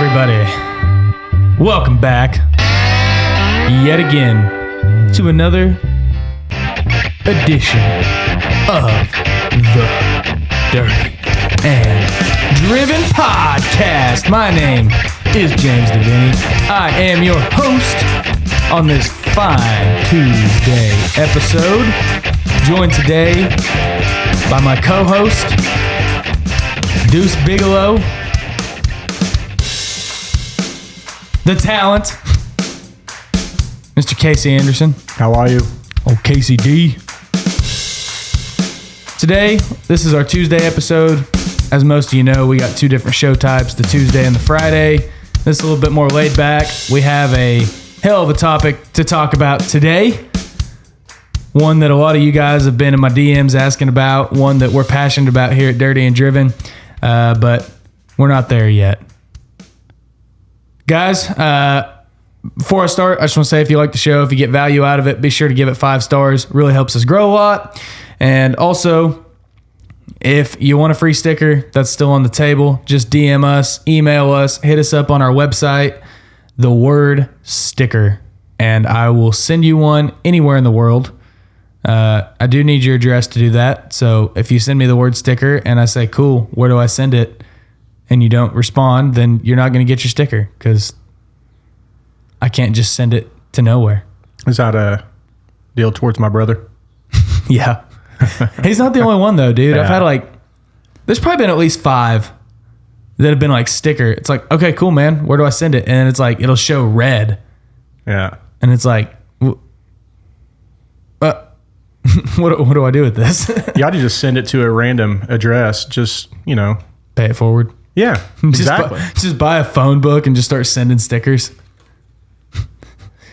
everybody. Welcome back yet again to another edition of the Dirty and Driven Podcast. My name is James DeVinny. I am your host on this fine Tuesday episode, joined today by my co-host, Deuce Bigelow, the talent, Mr. Casey Anderson. How are you? Oh, Casey D. Today, this is our Tuesday episode. As most of you know, we got two different show types, the Tuesday and the Friday. This is a little bit more laid back. We have a hell of a topic to talk about today. One that a lot of you guys have been in my DMs asking about, one that we're passionate about here at Dirty and Driven, but we're not there yet. Guys, before I start, I just want to say if you like the show, if you get value out of it, be sure to give it 5 stars. Really helps us grow a lot. And also, if you want a free sticker, that's still on the table. Just DM us, email us, hit us up on our website, the word sticker, and I will send you one anywhere in the world. I do need your address to do that. So if you send me the word sticker and I say, cool, where do I send it? And you don't respond, then you're not going to get your sticker because I can't just send it to nowhere. Is that a deal towards my brother? Yeah. He's not the only one though, dude. Yeah. I've had there's probably been at least 5 that have been like sticker. It's like, okay, cool, man. Where do I send it? And it's like, it'll show red. Yeah. And it's like, what do I do with this? You ought to just send it to a random address. Just, pay it forward. Yeah, exactly. Just buy a phone book and just start sending stickers.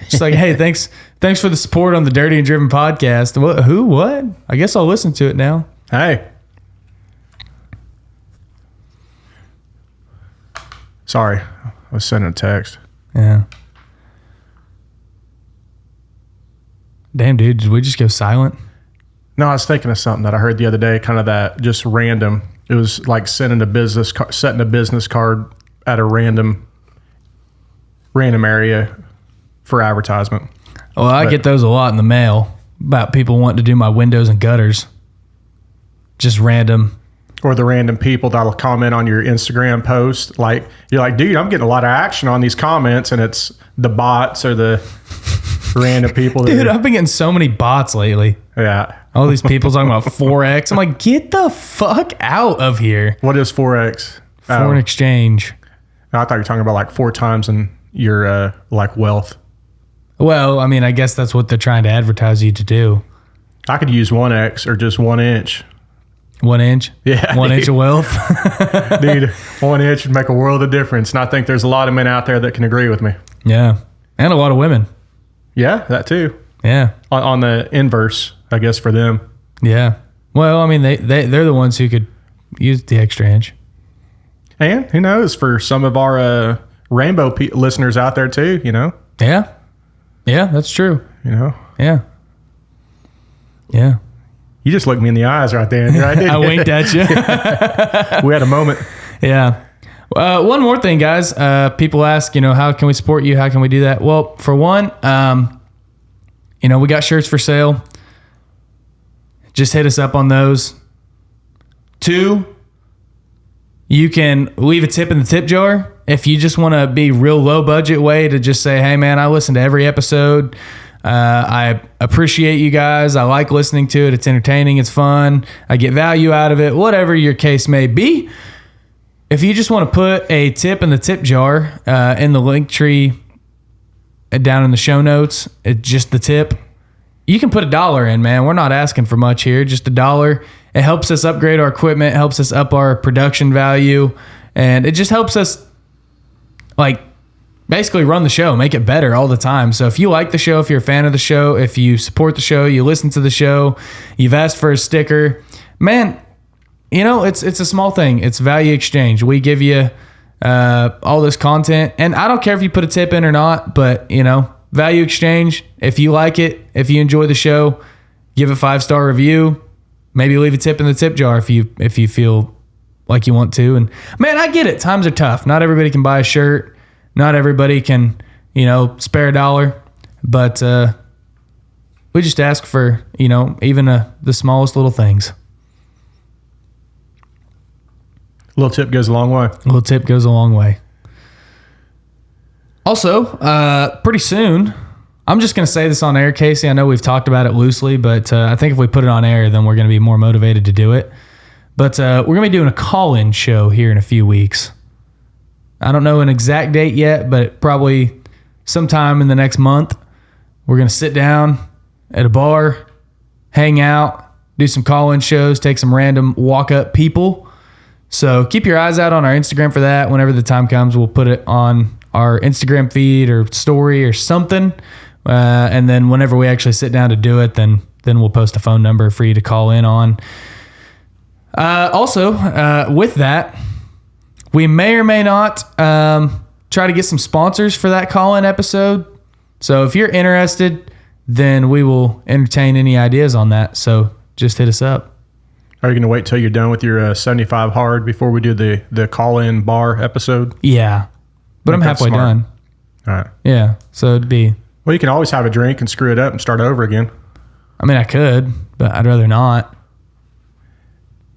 Just like, hey, thanks for the support on the Dirty and Driven podcast. What? I guess I'll listen to it now. Hey. Sorry, I was sending a text. Yeah. Damn, dude, did we just go silent? No, I was thinking of something that I heard the other day, kind of that just random. It was like setting a business card at a random area for advertisement. Well, I get those a lot in the mail about people wanting to do my windows and gutters. Just random. Or the random people that'll comment on your Instagram post. Like, you're like, dude, I'm getting a lot of action on these comments, and it's the bots or the random people. Dude, I've been getting so many bots lately. Yeah. All these people talking about Forex. I'm like, get the fuck out of here. What is Forex? Foreign exchange. I thought you were talking about like 4 times in your wealth. Well, I mean, I guess that's what they're trying to advertise you to do. I could use 1x or just 1 inch. 1 inch? Yeah. 1 inch of wealth? Dude, 1 inch would make a world of difference. And I think there's a lot of men out there that can agree with me. Yeah. And a lot of women. Yeah, that too. Yeah. On the inverse, I guess, for them. Yeah. Well, I mean, they're the ones who could use the extra inch. And who knows, for some of our rainbow listeners out there too, Yeah. Yeah, that's true. Yeah. Yeah. You just looked me in the eyes right there. Right? I winked at you. We had a moment. Yeah. One more thing, guys. People ask, how can we support you? How can we do that? Well, for one, we got shirts for sale. Just hit us up on those. 2, you can leave a tip in the tip jar. If you just want to be real low budget way to just say, hey man, I listen to every episode. I appreciate you guys. I like listening to it. It's entertaining. It's fun. I get value out of it. Whatever your case may be. If you just want to put a tip in the tip jar in the link tree down in the show notes, it's just the tip. You can put $1 in, man. We're not asking for much here. Just $1. It helps us upgrade our equipment, helps us up our production value, and it just helps us basically run the show, make it better all the time. So if you like the show, if you're a fan of the show, if you support the show, you listen to the show, you've asked for a sticker, man, it's a small thing. It's value exchange. We give you all this content, and I don't care if you put a tip in or not, but value exchange. If you like it, if you enjoy the show, give a 5-star review. Maybe leave a tip in the tip jar if you feel like you want to. And man, I get it. Times are tough. Not everybody can buy a shirt. Not everybody can, spare $1. But we just ask for, even the smallest little things. A little tip goes a long way. A little tip goes a long way. Also, pretty soon, I'm just going to say this on air, Casey. I know we've talked about it loosely, but I think if we put it on air, then we're going to be more motivated to do it. But we're going to be doing a call-in show here in a few weeks. I don't know an exact date yet, but probably sometime in the next month, we're going to sit down at a bar, hang out, do some call-in shows, take some random walk-up people. So keep your eyes out on our Instagram for that. Whenever the time comes, we'll put it on our Instagram feed or story or something. And then whenever we actually sit down to do it, then we'll post a phone number for you to call in on. Also, with that, we may or may not try to get some sponsors for that call-in episode. So if you're interested, then we will entertain any ideas on that. So just hit us up. Are you going to wait till you're done with your 75 hard before we do the call-in bar episode? Yeah. But I'm halfway done. All right. Yeah. So it'd be... Well, you can always have a drink and screw it up and start over again. I mean, I could, but I'd rather not.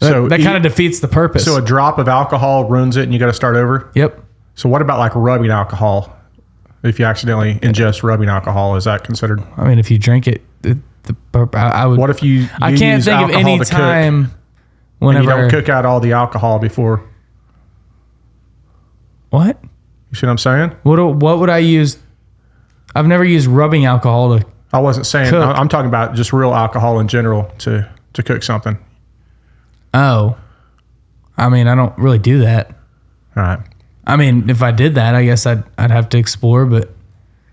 So that kind of defeats the purpose. So a drop of alcohol ruins it and you got to start over? Yep. So what about like rubbing alcohol? If you accidentally ingest rubbing alcohol, is that considered? I mean, if you drink it, I would... What if you I can't think of any time whenever... And you don't cook out all the alcohol before... What? You see what I'm saying? What would I use? I've never used rubbing alcohol to... I wasn't saying... cook. I'm talking about just real alcohol in general to cook something. Oh. I mean, I don't really do that. All right. I mean, if I did that, I guess I'd have to explore, but...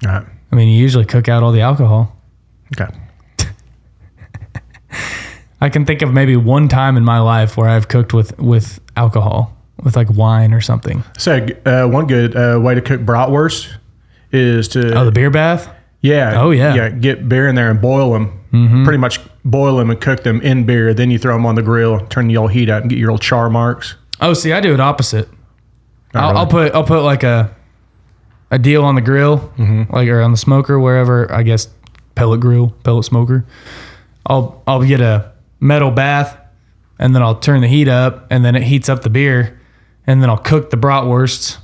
All right. I mean, you usually cook out all the alcohol. Okay. I can think of maybe one time in my life where I've cooked with alcohol, with like wine or something. So one good way to cook bratwurst is to... Oh, the beer bath? Yeah. Oh, yeah. Yeah, get beer in there and boil them. Mm-hmm. Pretty much boil them and cook them in beer. Then you throw them on the grill, turn the old heat out and get your old char marks. Oh, see, I do it opposite. Not I'll put like a deal on the grill, like or on the smoker, wherever, I guess, pellet smoker. I'll get a metal bath, and then I'll turn the heat up, and then it heats up the beer, and then I'll cook the bratwursts,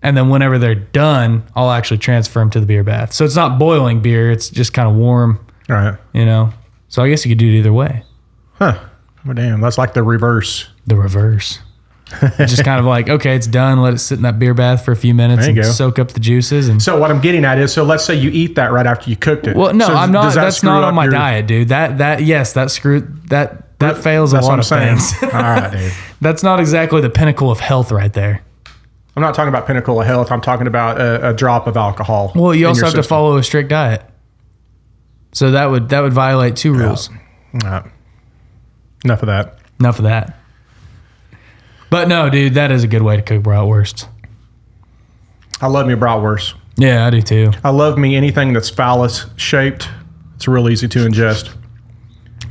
and then whenever they're done, I'll actually transfer them to the beer bath. So it's not boiling beer; it's just kind of warm. All right. So I guess you could do it either way. Huh. Well, damn, that's like the reverse. The reverse. Just kind of like, okay, it's done. Let it sit in that beer bath for a few minutes and soak up the juices. And so what I'm getting at is, so let's say you eat that right after you cooked it. Well, no, so I'm not. That's not on my diet, dude. That fails a lot of things. All right, dude. That's not exactly the pinnacle of health right there. I'm not talking about pinnacle of health. I'm talking about a drop of alcohol. Well, you also have to follow a strict diet. So that would violate two rules. All right. Enough of that. But no, dude, that is a good way to cook bratwurst. I love me bratwurst. Yeah, I do too. I love me anything that's phallus shaped. It's real easy to ingest.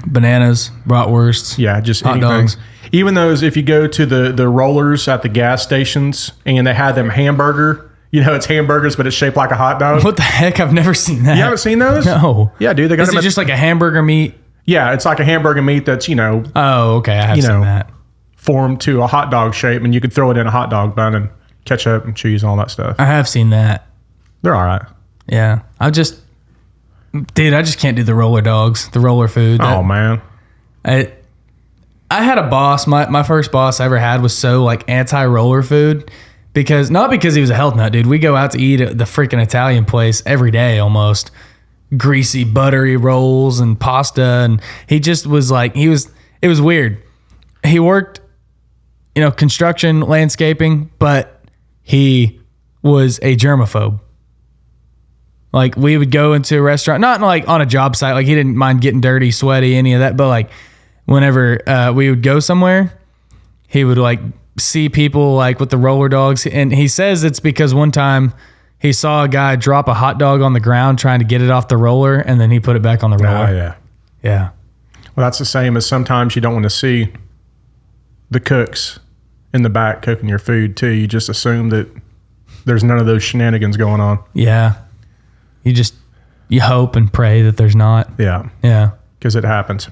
Bananas, bratwursts. Yeah, just hot anything. dogs. Even those, if you go to the rollers at the gas stations and they have them hamburger, it's hamburgers, but it's shaped like a hot dog. What the heck? I've never seen that. You haven't seen those? No. Yeah, dude. They got Is it just like a hamburger meat? Yeah, it's like a hamburger meat that's, Oh, okay. I have seen that. Formed to a hot dog shape, and you could throw it in a hot dog bun and ketchup and cheese and all that stuff. I have seen that. They're all right. Yeah. I just can't do the roller dogs, the roller food. Oh, man. I had a boss, my first boss I ever had was so like anti-roller food not because he was a health nut, dude. We go out to eat at the freaking Italian place every day almost. Greasy, buttery rolls and pasta. And he just was like, it was weird. He worked, construction, landscaping, but he was a germaphobe. Like we would go into a restaurant, not like on a job site, like he didn't mind getting dirty, sweaty, any of that. But like whenever we would go somewhere, he would like see people like with the roller dogs. And he says it's because one time he saw a guy drop a hot dog on the ground trying to get it off the roller, and then he put it back on the roller. Oh, yeah. Yeah. Well, that's the same as sometimes you don't want to see the cooks in the back cooking your food too. You just assume that there's none of those shenanigans going on. Yeah. You hope and pray that there's not. Yeah. Yeah. Because it happens.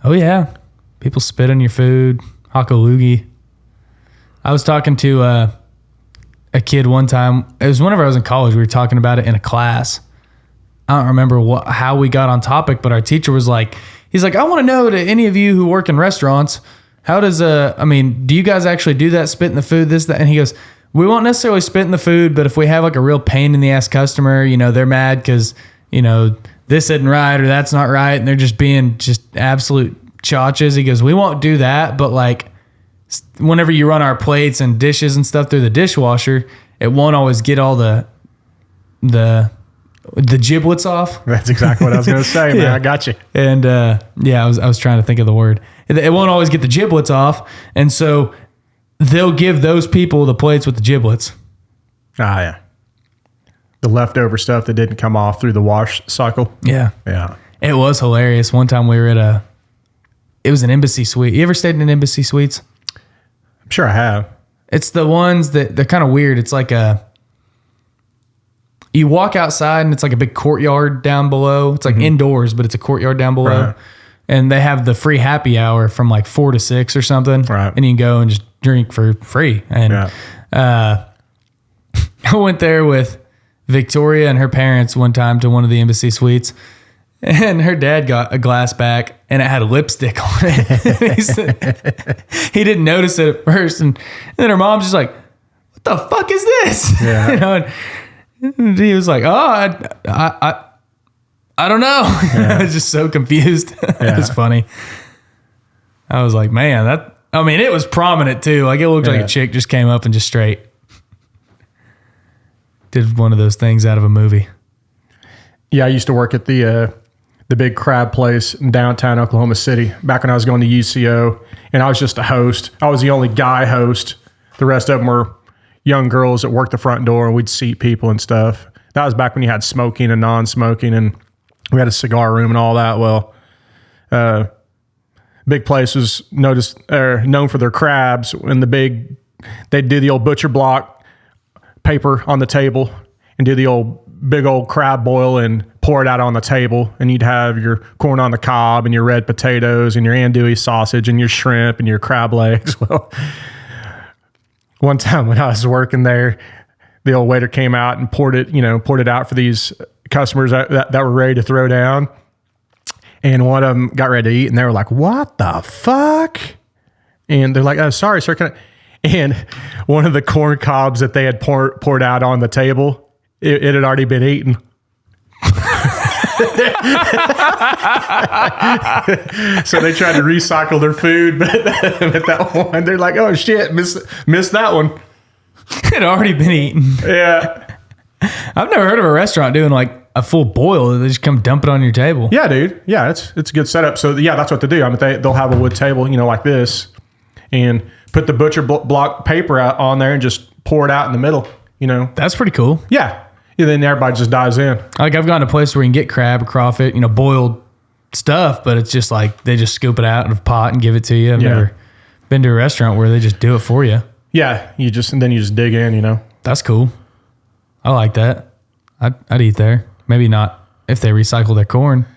Oh, yeah. People spit on your food. Hock a loogie. I was talking to a kid one time. It was whenever I was in college. We were talking about it in a class. I don't remember how we got on topic, but our teacher was like, he's like, I want to know, to any of you who work in restaurants, how does do you guys actually do that, spit in the food, this, that? And he goes, we won't necessarily spit in the food, but if we have like a real pain in the ass customer, they're mad because, this isn't right or that's not right, and they're just being just absolute chotches. He goes, we won't do that, but like whenever you run our plates and dishes and stuff through the dishwasher, it won't always get all the giblets off. That's exactly what I was going to say, man. Yeah. I got you. And I was trying to think of the word. It won't always get the giblets off, and so they'll give those people the plates with the giblets. Ah, yeah. The leftover stuff that didn't come off through the wash cycle. Yeah. Yeah. It was hilarious. One time we were at it was an Embassy Suite. You ever stayed in an Embassy Suites? I'm sure I have. It's the ones that they're kind of weird. It's like you walk outside and it's like a big courtyard down below. It's like indoors, but it's a courtyard down below. Right. And they have the free happy hour from like 4 to 6 or something. Right. And you can go and just drink for free. And I went there with Victoria and her parents one time to one of the Embassy Suites. And her dad got a glass back and it had a lipstick on it. He didn't notice it at first. And then her mom's just like, what the fuck is this? Yeah. And he was like, oh, I don't know. Yeah. I was just so confused. Yeah. It was funny. I was like, man, it was prominent too. Like it looked like a chick just came up and just straight did one of those things out of a movie. Yeah, I used to work at the big crab place in downtown Oklahoma City back when I was going to UCO, and I was just a host. I was the only guy host. The rest of them were young girls that worked the front door, and we'd seat people and stuff. That was back when you had smoking and non-smoking, and we had a cigar room and all that. Well, big place was known for their crabs, and they'd do the old butcher block paper on the table and do the big old crab boil and pour it out on the table, and you'd have your corn on the cob and your red potatoes and your andouille sausage and your shrimp and your crab legs. Well, one time when I was working there, the old waiter came out and poured it out for these customers that were ready to throw down. And one of them got ready to eat, and they were like, what the fuck? And they're like, oh, sorry, sir. And one of the corn cobs that they had poured out on the table, it had already been eaten. So they tried to recycle their food, but at that one, they're like, oh shit, missed that one. It had already been eaten. Yeah. I've never heard of a restaurant doing like a full boil. They just come dump it on your table. Yeah, dude. Yeah, it's a good setup. So yeah, that's what they do. They'll have a wood table, like this, and put the butcher block paper out on there and just pour it out in the middle. That's pretty cool. Yeah. Yeah, then everybody just dives in. Like I've gone to a place where you can get crab or crawfish, boiled stuff, but it's just like they just scoop it out in a pot and give it to you. I've never been to a restaurant where they just do it for you. Yeah, you just dig in. That's cool. I like that. I'd eat there. Maybe not if they recycle their corn.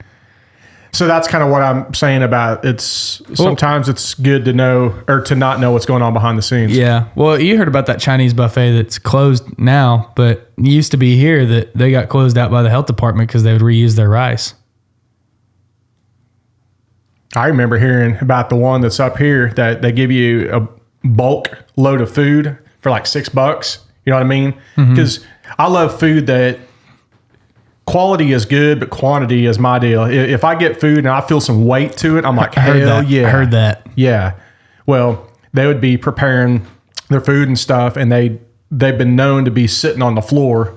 So that's kind of what I'm saying about sometimes it's good to know or to not know what's going on behind the scenes. Yeah. Well, you heard about that Chinese buffet that's closed now, but it used to be here that they got closed out by the health department because they would reuse their rice. I remember hearing about the one that's up here that they give you a bulk load of food for like $6. You know what I mean? Because I love food that quality is good, but quantity is my deal. If I get food and I feel some weight to it, I'm like, hell yeah. I heard that. Yeah. Well, they would be preparing their food and stuff, and they've been known to be sitting on the floor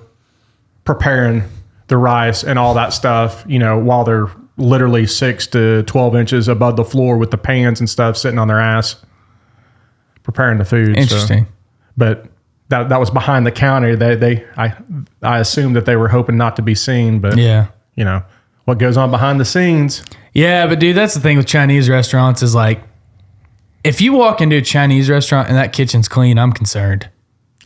preparing the rice and all that stuff, while they're literally 6 to 12 inches above the floor with the pans and stuff sitting on their ass preparing the food. Interesting. But that was behind the counter. I assumed that they were hoping not to be seen, but what goes on behind the scenes. Yeah, but dude, that's the thing with Chinese restaurants is like if you walk into a Chinese restaurant and that kitchen's clean, I'm concerned.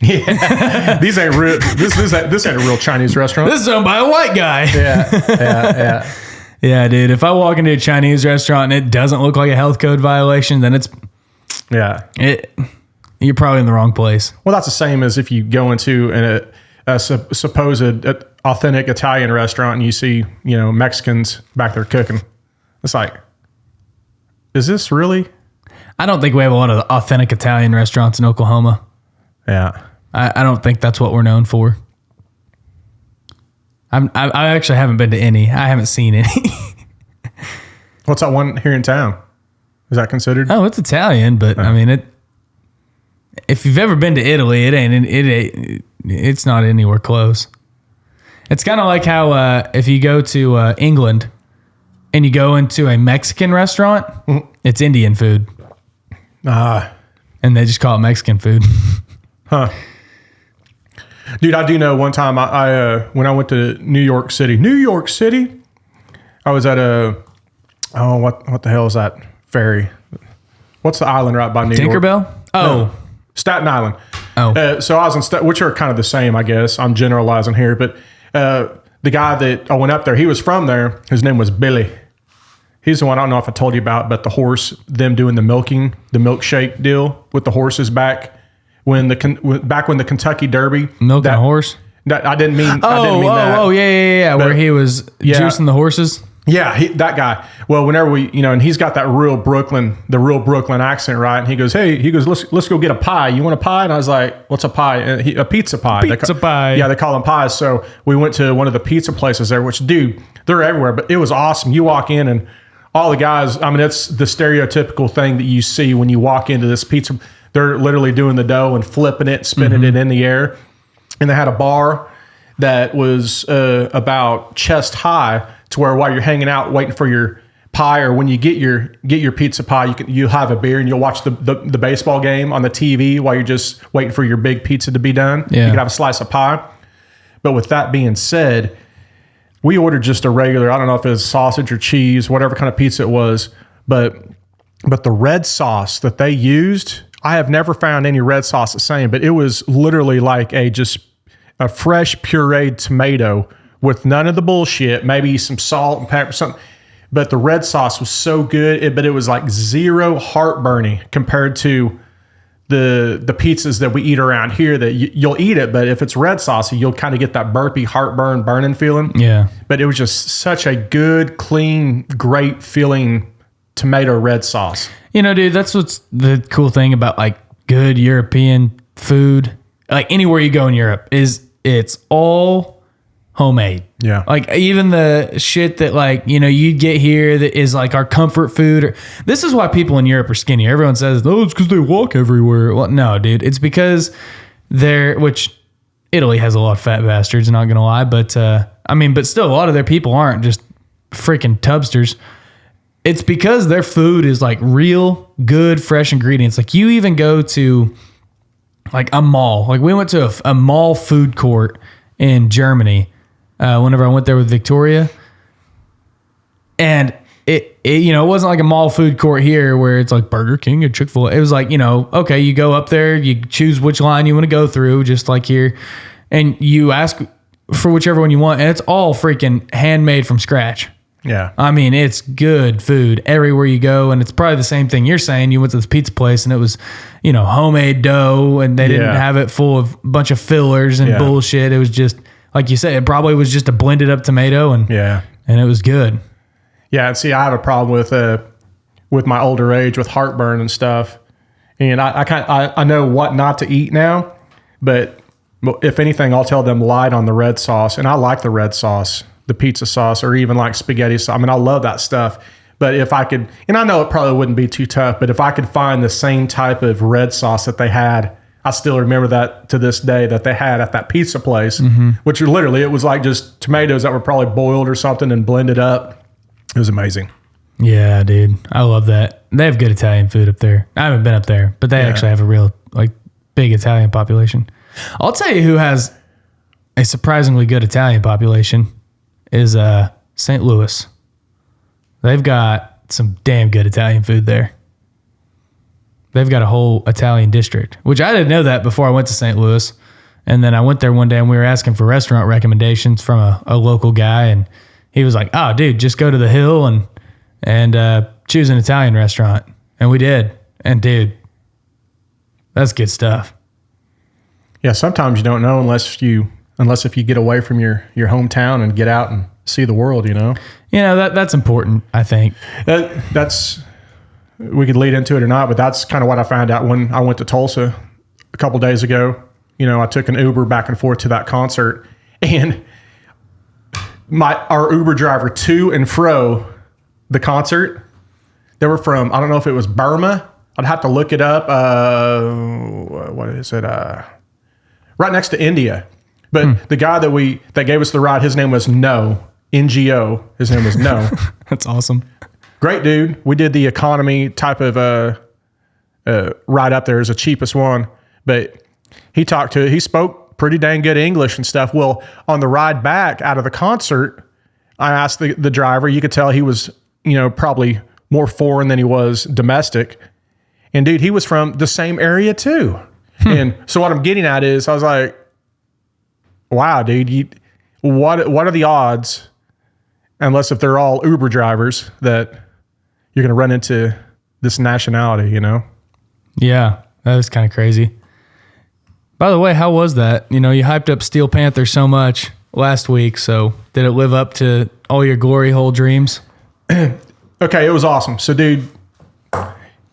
Yeah, these ain't real. This ain't a real Chinese restaurant. This is owned by a white guy. Yeah. Yeah, dude. If I walk into a Chinese restaurant and it doesn't look like a health code violation, then you're probably in the wrong place. Well, that's the same as if you go into a supposed authentic Italian restaurant and you see, Mexicans back there cooking. It's like, is this really? I don't think we have a lot of authentic Italian restaurants in Oklahoma. Yeah. I don't think that's what we're known for. I actually haven't been to any. I haven't seen any. What's that one here in town? Is that considered? Oh, it's Italian, but I mean, if you've ever been to Italy, it's not anywhere close. It's kind of like how if you go to England and you go into a Mexican restaurant, it's Indian food. And they just call it Mexican food. Huh. Dude, I do know one time I when I went to New York City, I was at what the hell is that ferry? What's the island right by New York? Tinkerbell? Oh. No, Staten Island. Oh. So I was in which are kind of the same, I guess. I'm generalizing here, but the guy that I went up there, he was from there. His name was Billy. He's the one, I don't know if I told you about, but the horse, them doing the milkshake deal with the horses back when the Kentucky Derby. Milking a horse? I didn't mean that. Oh, yeah. Where he was juicing the horses? Yeah, that guy. Well, whenever we, and he's got that real Brooklyn accent, right? And he goes, let's go get a pie. You want a pie? And I was like, what's a pie? And a pizza pie. Pie. Yeah, they call them pies. So we went to one of the pizza places there, which, dude, they're everywhere. But it was awesome. You walk in and all the guys, I mean, it's the stereotypical thing that you see when you walk into this pizza. They're literally doing the dough and flipping it, spinning it in the air. And they had a bar that was about chest high, to where while you're hanging out waiting for your pie, or when you get your pizza pie, you have a beer and you'll watch the baseball game on the TV while you're just waiting for your big pizza to be done. Yeah. You can have a slice of pie. But with that being said, we ordered just a regular, I don't know if it was sausage or cheese, whatever kind of pizza it was, but the red sauce that they used, I have never found any red sauce the same, but it was literally like just a fresh pureed tomato with none of the bullshit, maybe some salt and pepper, something. But the red sauce was so good, but it was like zero heartburning compared to the pizzas that we eat around here that you'll eat it, but if it's red sauce, you'll kind of get that burpy, burning feeling. Yeah. But it was just such a good, clean, great feeling tomato red sauce. Dude, that's what's the cool thing about like good European food. Like anywhere you go in Europe it's all homemade. Yeah. Like even the shit that like, you'd get here that is like our comfort food. This is why people in Europe are skinny. Everyone says, oh, it's because they walk everywhere. Well, no, dude, it's because which Italy has a lot of fat bastards, not going to lie. But but still a lot of their people aren't just freaking tubsters. It's because their food is like real good, fresh ingredients. Like you even go to like a mall. Like we went to a mall food court in Germany. Whenever I went there with Victoria, and it wasn't like a mall food court here where it's like Burger King or Chick-fil-A. It was like, okay, you go up there, you choose which line you want to go through, just like here, and you ask for whichever one you want, and it's all freaking handmade from scratch. Yeah. I mean, it's good food everywhere you go, and it's probably the same thing you're saying. You went to this pizza place, and it was, homemade dough, and they didn't have it full of a bunch of fillers and bullshit. It was just, like you said, it probably was just a blended up tomato, and it was good. Yeah, and see, I have a problem with my older age with heartburn and stuff, and I know what not to eat now, but if anything, I'll tell them light on the red sauce, and I like the red sauce, the pizza sauce, or even like spaghetti sauce. I mean, I love that stuff. But if I could, and I know it probably wouldn't be too tough, but if I could find the same type of red sauce that they had, I still remember that to this day that they had at that pizza place, which literally, it was like just tomatoes that were probably boiled or something and blended up. It was amazing. Yeah, dude. I love that. They have good Italian food up there. I haven't been up there, but they actually have a real like big Italian population. I'll tell you who has a surprisingly good Italian population is St. Louis. They've got some damn good Italian food there. They've got a whole Italian district, which I didn't know that before I went to St. Louis. And then I went there one day and we were asking for restaurant recommendations from a local guy. And he was like, oh, dude, just go to the Hill and choose an Italian restaurant. And we did. And dude, that's good stuff. Yeah, sometimes you don't know unless if you get away from your hometown and get out and see the world, you know? That's important, I think. That's we could lead into it or not, but that's kind of what I found out when I went to Tulsa a couple days ago. I took an Uber back and forth to that concert, and our Uber driver to and fro the concert, they were from, I don't know if it was Burma. I'd have to look it up. What is it? Right next to India. But the guy that gave us the ride, his name was NGO. His name was No. That's awesome. Great dude. We did the economy type of ride up there as the cheapest one. But he spoke pretty dang good English and stuff. Well, on the ride back out of the concert, I asked the driver, you could tell he was, probably more foreign than he was domestic. And dude, he was from the same area too. And so what I'm getting at is I was like, wow, dude, what are the odds, unless if they're all Uber drivers, that you're going to run into this nationality, Yeah, that was kind of crazy. By the way, how was that? You hyped up Steel Panther so much last week, so did it live up to all your glory hole dreams? Okay, it was awesome. So, dude,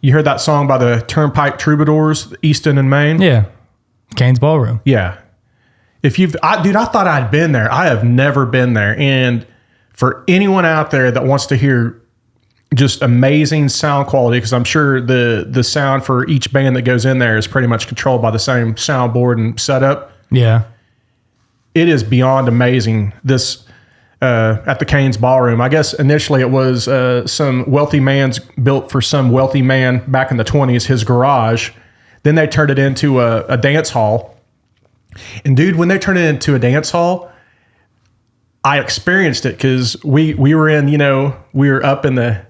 you heard that song by the Turnpike Troubadours, Easton and Maine? Yeah. Kane's Ballroom. Yeah. I thought I'd been there. I have never been there. And for anyone out there that wants to hear just amazing sound quality, because I'm sure the sound for each band that goes in there is pretty much controlled by the same soundboard and setup. Yeah. It is beyond amazing. This at the Kane's Ballroom. I guess initially it was some wealthy man's built for some wealthy man back in the 1920s, his garage. Then they turned it into a dance hall. And dude, when they turned it into a dance hall, I experienced it because we were in, we were up in the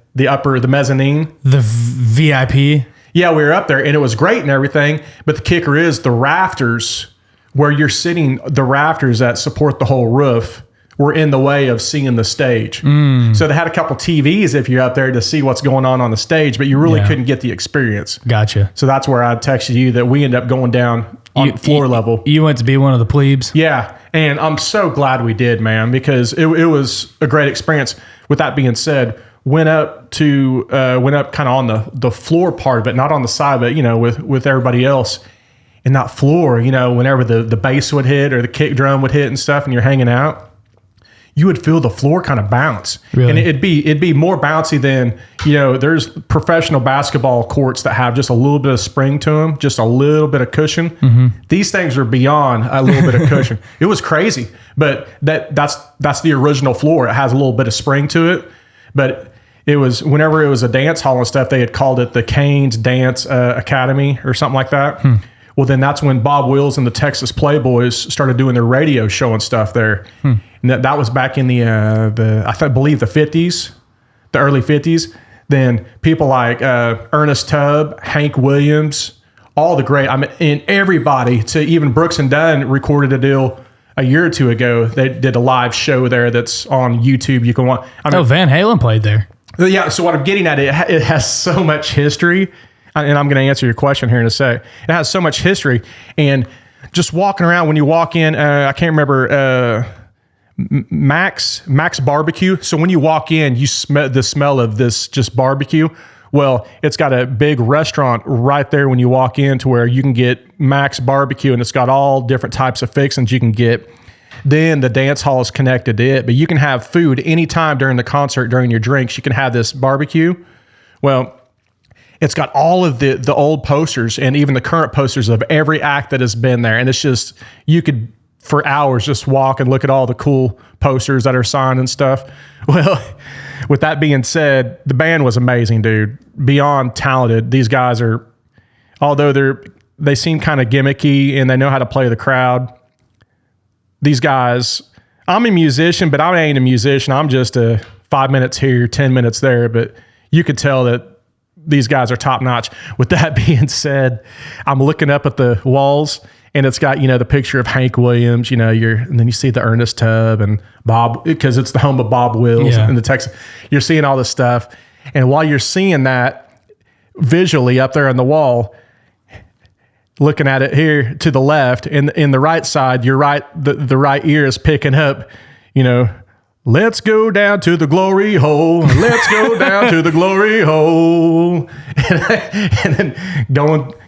mezzanine. The VIP? Yeah, we were up there and it was great and everything. But the kicker is the rafters where you're sitting, the rafters that support the whole roof were in the way of seeing the stage. So they had a couple TVs if you're up there to see what's going on the stage, but you really couldn't get the experience. Gotcha. So that's where I texted you that we ended up going down on floor level. You went to be one of the plebes? Yeah. And I'm so glad we did, man, because it was a great experience. With that being said, went up kind of on the floor part of it, not on the side, but, with everybody else. And that floor, whenever the bass would hit or the kick drum would hit and stuff and you're hanging out, you would feel the floor kind of bounce. Really? And it'd be more bouncy than, there's professional basketball courts that have just a little bit of spring to them, just a little bit of cushion. Mm-hmm. These things are beyond a little bit of cushion. It was crazy, but that's the original floor. It has a little bit of spring to it, but it was, whenever it was a dance hall and stuff, they had called it the Kane's Dance Academy or something like that. Well, then that's when Bob Wills and the Texas Playboys started doing their radio show and stuff there. And that was back in I believe the 50s, the early 50s. Then people like Ernest Tubb, Hank Williams, all the great, and everybody, to even Brooks and Dunn recorded a deal a year or two ago. They did a live show there that's on YouTube. You can watch. Van Halen played there. Yeah. So what I'm getting at, it has so much history. And I'm going to answer your question here in a sec. It has so much history, and just walking around when you walk in, I can't remember Max Barbecue. So when you walk in, you smell the smell of this just barbecue. Well, it's got a big restaurant right there when you walk in, to where you can get Max Barbecue, and it's got all different types of fixings you can get. Then the dance hall is connected to it, but you can have food anytime during the concert, during your drinks. You can have this barbecue. Well, it's got all of the old posters and even the current posters of every act that has been there. And it's just, you could for hours just walk and look at all the cool posters that are signed and stuff. Well, with that being said, the band was amazing, dude. Beyond talented. These guys are, although they seem kind of gimmicky and they know how to play the crowd. These guys, I'm a musician, but I ain't a musician. I'm just 5 minutes here, 10 minutes there. But you could tell that these guys are top notch. With that being said, I'm looking up at the walls, and it's got, the picture of Hank Williams, and then you see the Ernest Tubb and Bob, because it's the home of Bob Wills in the Texas. You're seeing all this stuff. And while you're seeing that visually up there on the wall, looking at it here to the left, and in the right side, your right, the right ear is picking up, let's go down to the glory hole. Let's go down to the glory hole. And then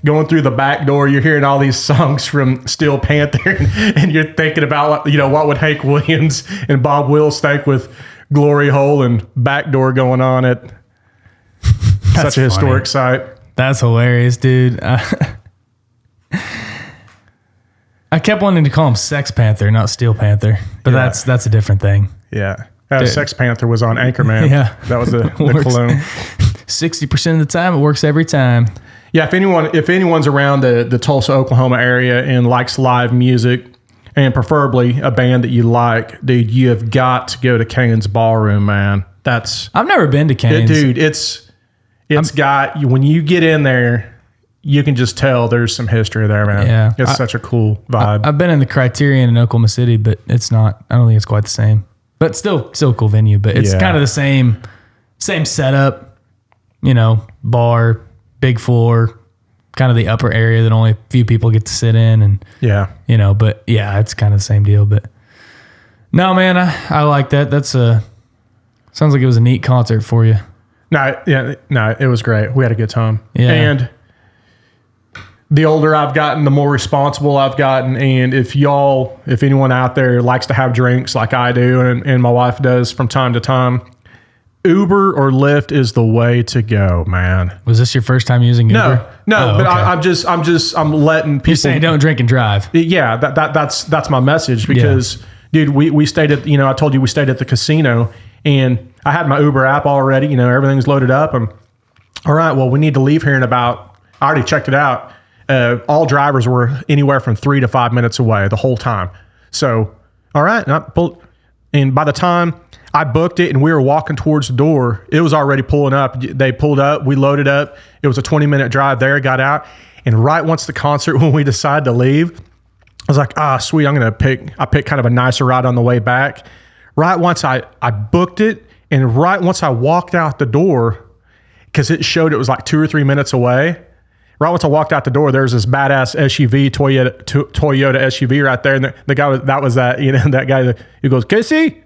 going through the back door, you're hearing all these songs from Steel Panther, and you're thinking about, what would Hank Williams and Bob Wills think with glory hole and back door going on at such a historic site. That's hilarious, dude. I kept wanting to call him Sex Panther, not Steel Panther, but that's a different thing. Yeah. Sex Panther was on Anchorman. Yeah. That was the cologne. 60% of the time, it works every time. Yeah. If anyone's around the Tulsa, Oklahoma area and likes live music, and preferably a band that you like, dude, you have got to go to Kane's Ballroom, man. I've never been to Kane's. Dude, it's got, when you get in there, you can just tell there's some history there, man. Yeah. It's such a cool vibe. I've been in the Criterion in Oklahoma City, but I don't think it's quite the same. But still a cool venue. But it's kind of the same setup, bar, big floor, kind of the upper area that only a few people get to sit in. And but it's kind of the same deal. But no, man, I like that. Sounds like it was a neat concert for you. No, it was great. We had a good time. Yeah. And the older I've gotten, the more responsible I've gotten. And if anyone out there likes to have drinks like I do, and my wife does from time to time, Uber or Lyft is the way to go, man. Was this your first time using Uber? No, but okay. I'm letting people. You're saying don't drink and drive. Yeah, that's my message, because dude, we stayed at, I told you we stayed at the casino, and I had my Uber app already, everything's loaded up. And all right, well, we need to leave here in about, I already checked it out. All drivers were anywhere from 3 to 5 minutes away the whole time. So, all right. And by the time I booked it and we were walking towards the door, it was already pulling up. They pulled up, we loaded up. It was a 20-minute drive there, got out. And right once the concert, when we decided to leave, I was like, sweet, I picked kind of a nicer ride on the way back. Right once I booked it, and right once I walked out the door, because it showed it was like 2 or 3 minutes away, right once I walked out the door, there's this badass SUV, Toyota SUV right there. And the guy, that guy, he goes, Casey?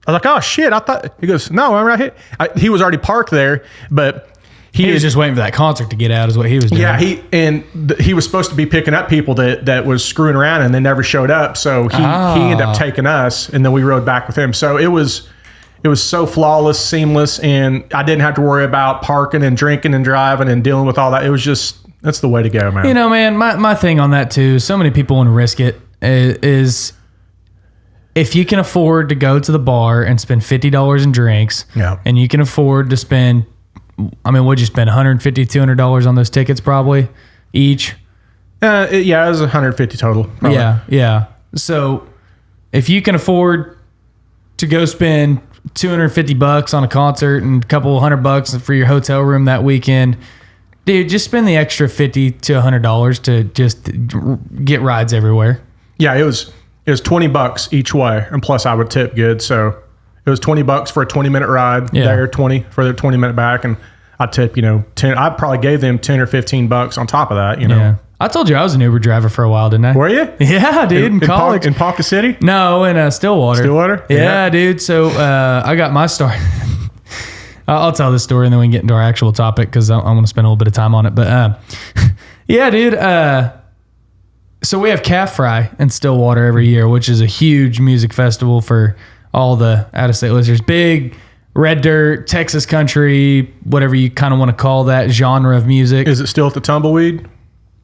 I was like, oh shit. I thought, he goes, no, I'm right here. He was already parked there, but he was just waiting for that concert to get out is what he was doing. Yeah. He was supposed to be picking up people that was screwing around, and they never showed up. So he ended up taking us, and then we rode back with him. So it was so flawless, seamless, and I didn't have to worry about parking and drinking and driving and dealing with all that. It was just, that's the way to go, man. Man, my thing on that too, so many people want to risk it, is if you can afford to go to the bar and spend $50 in drinks, and you can afford to spend, what'd you spend, $150, $200 on those tickets probably each? It was $150 total. Probably. Yeah. So if you can afford to go spend $250 on a concert and a couple $100 for your hotel room that weekend, dude, just spend the extra $50 to $100 to just get rides everywhere. Yeah, it was $20 each way, and plus I would tip good, so it was $20 for a 20-minute ride there, 20 for the 20-minute back, and I tip 10. I probably gave them 10 or $15 on top of that. Yeah. I told you I was an Uber driver for a while, didn't I? Were you? Yeah, dude. In college. In Ponca City? No, in Stillwater. Stillwater? Yeah, dude. So I got my start. I'll tell this story and then we can get into our actual topic because I want to spend a little bit of time on it. But yeah, dude. So we have Calf Fry in Stillwater every year, which is a huge music festival for all the out-of-state listeners. Big red dirt, Texas country, whatever you kind of want to call that genre of music. Is it still at the Tumbleweed?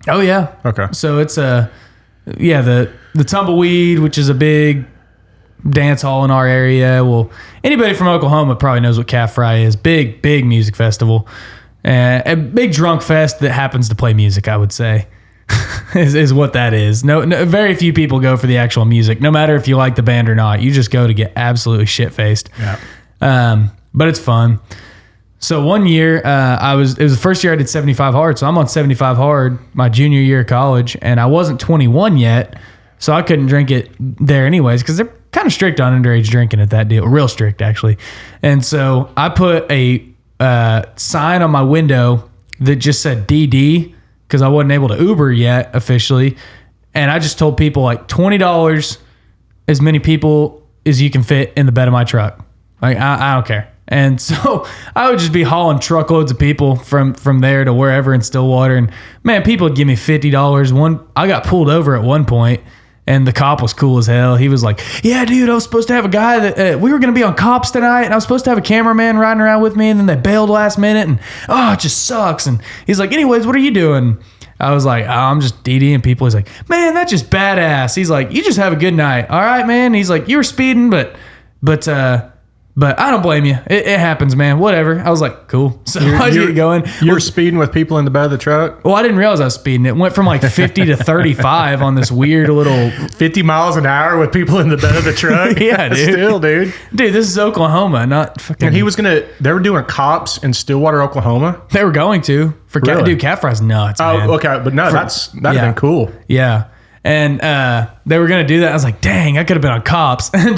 Oh, yeah. Okay. So it's the Tumbleweed, which is a big dance hall in our area. Well, anybody from Oklahoma probably knows what Calf Fry is. Big music festival. A big drunk fest that happens to play music, I would say, is what that is. No, very few people go for the actual music, no matter if you like the band or not. You just go to get absolutely shit-faced. Yeah. But it's fun. So one year, it was the first year I did 75 hard. So I'm on 75 hard my junior year of college, and I wasn't 21 yet, so I couldn't drink it there anyways because they're kind of strict on underage drinking at that deal, real strict actually. And so I put a sign on my window that just said DD because I wasn't able to Uber yet officially, and I just told people like $20, as many people as you can fit in the bed of my truck. Like I don't care. And so I would just be hauling truckloads of people from there to wherever in Stillwater. And man, people would give me $50. I got pulled over at one point, and the cop was cool as hell. He was like, yeah, dude, I was supposed to have a guy that we were going to be on Cops tonight, and I was supposed to have a cameraman riding around with me, and then they bailed last minute, and it just sucks. And he's like, anyways, what are you doing? I was like, I'm just DDing people. He's like, man, that's just badass. He's like, you just have a good night. All right, man. He's like, you were speeding, but I don't blame you. It happens, man. Whatever. I was like, cool. So I just get going. You're speeding with people in the bed of the truck? Well, I didn't realize I was speeding. It went from like 50 to 35 on this weird little 50 miles an hour with people in the bed of the truck? Yeah, dude. Still, dude. Dude, this is Oklahoma, not fucking. And they were doing Cops in Stillwater, Oklahoma? They were going to. Really? Dude, Cat Fry's nuts, man. Oh, okay. But no, that'd have been cool. Yeah. And they were going to do that. I was like, dang, I could have been on Cops. And,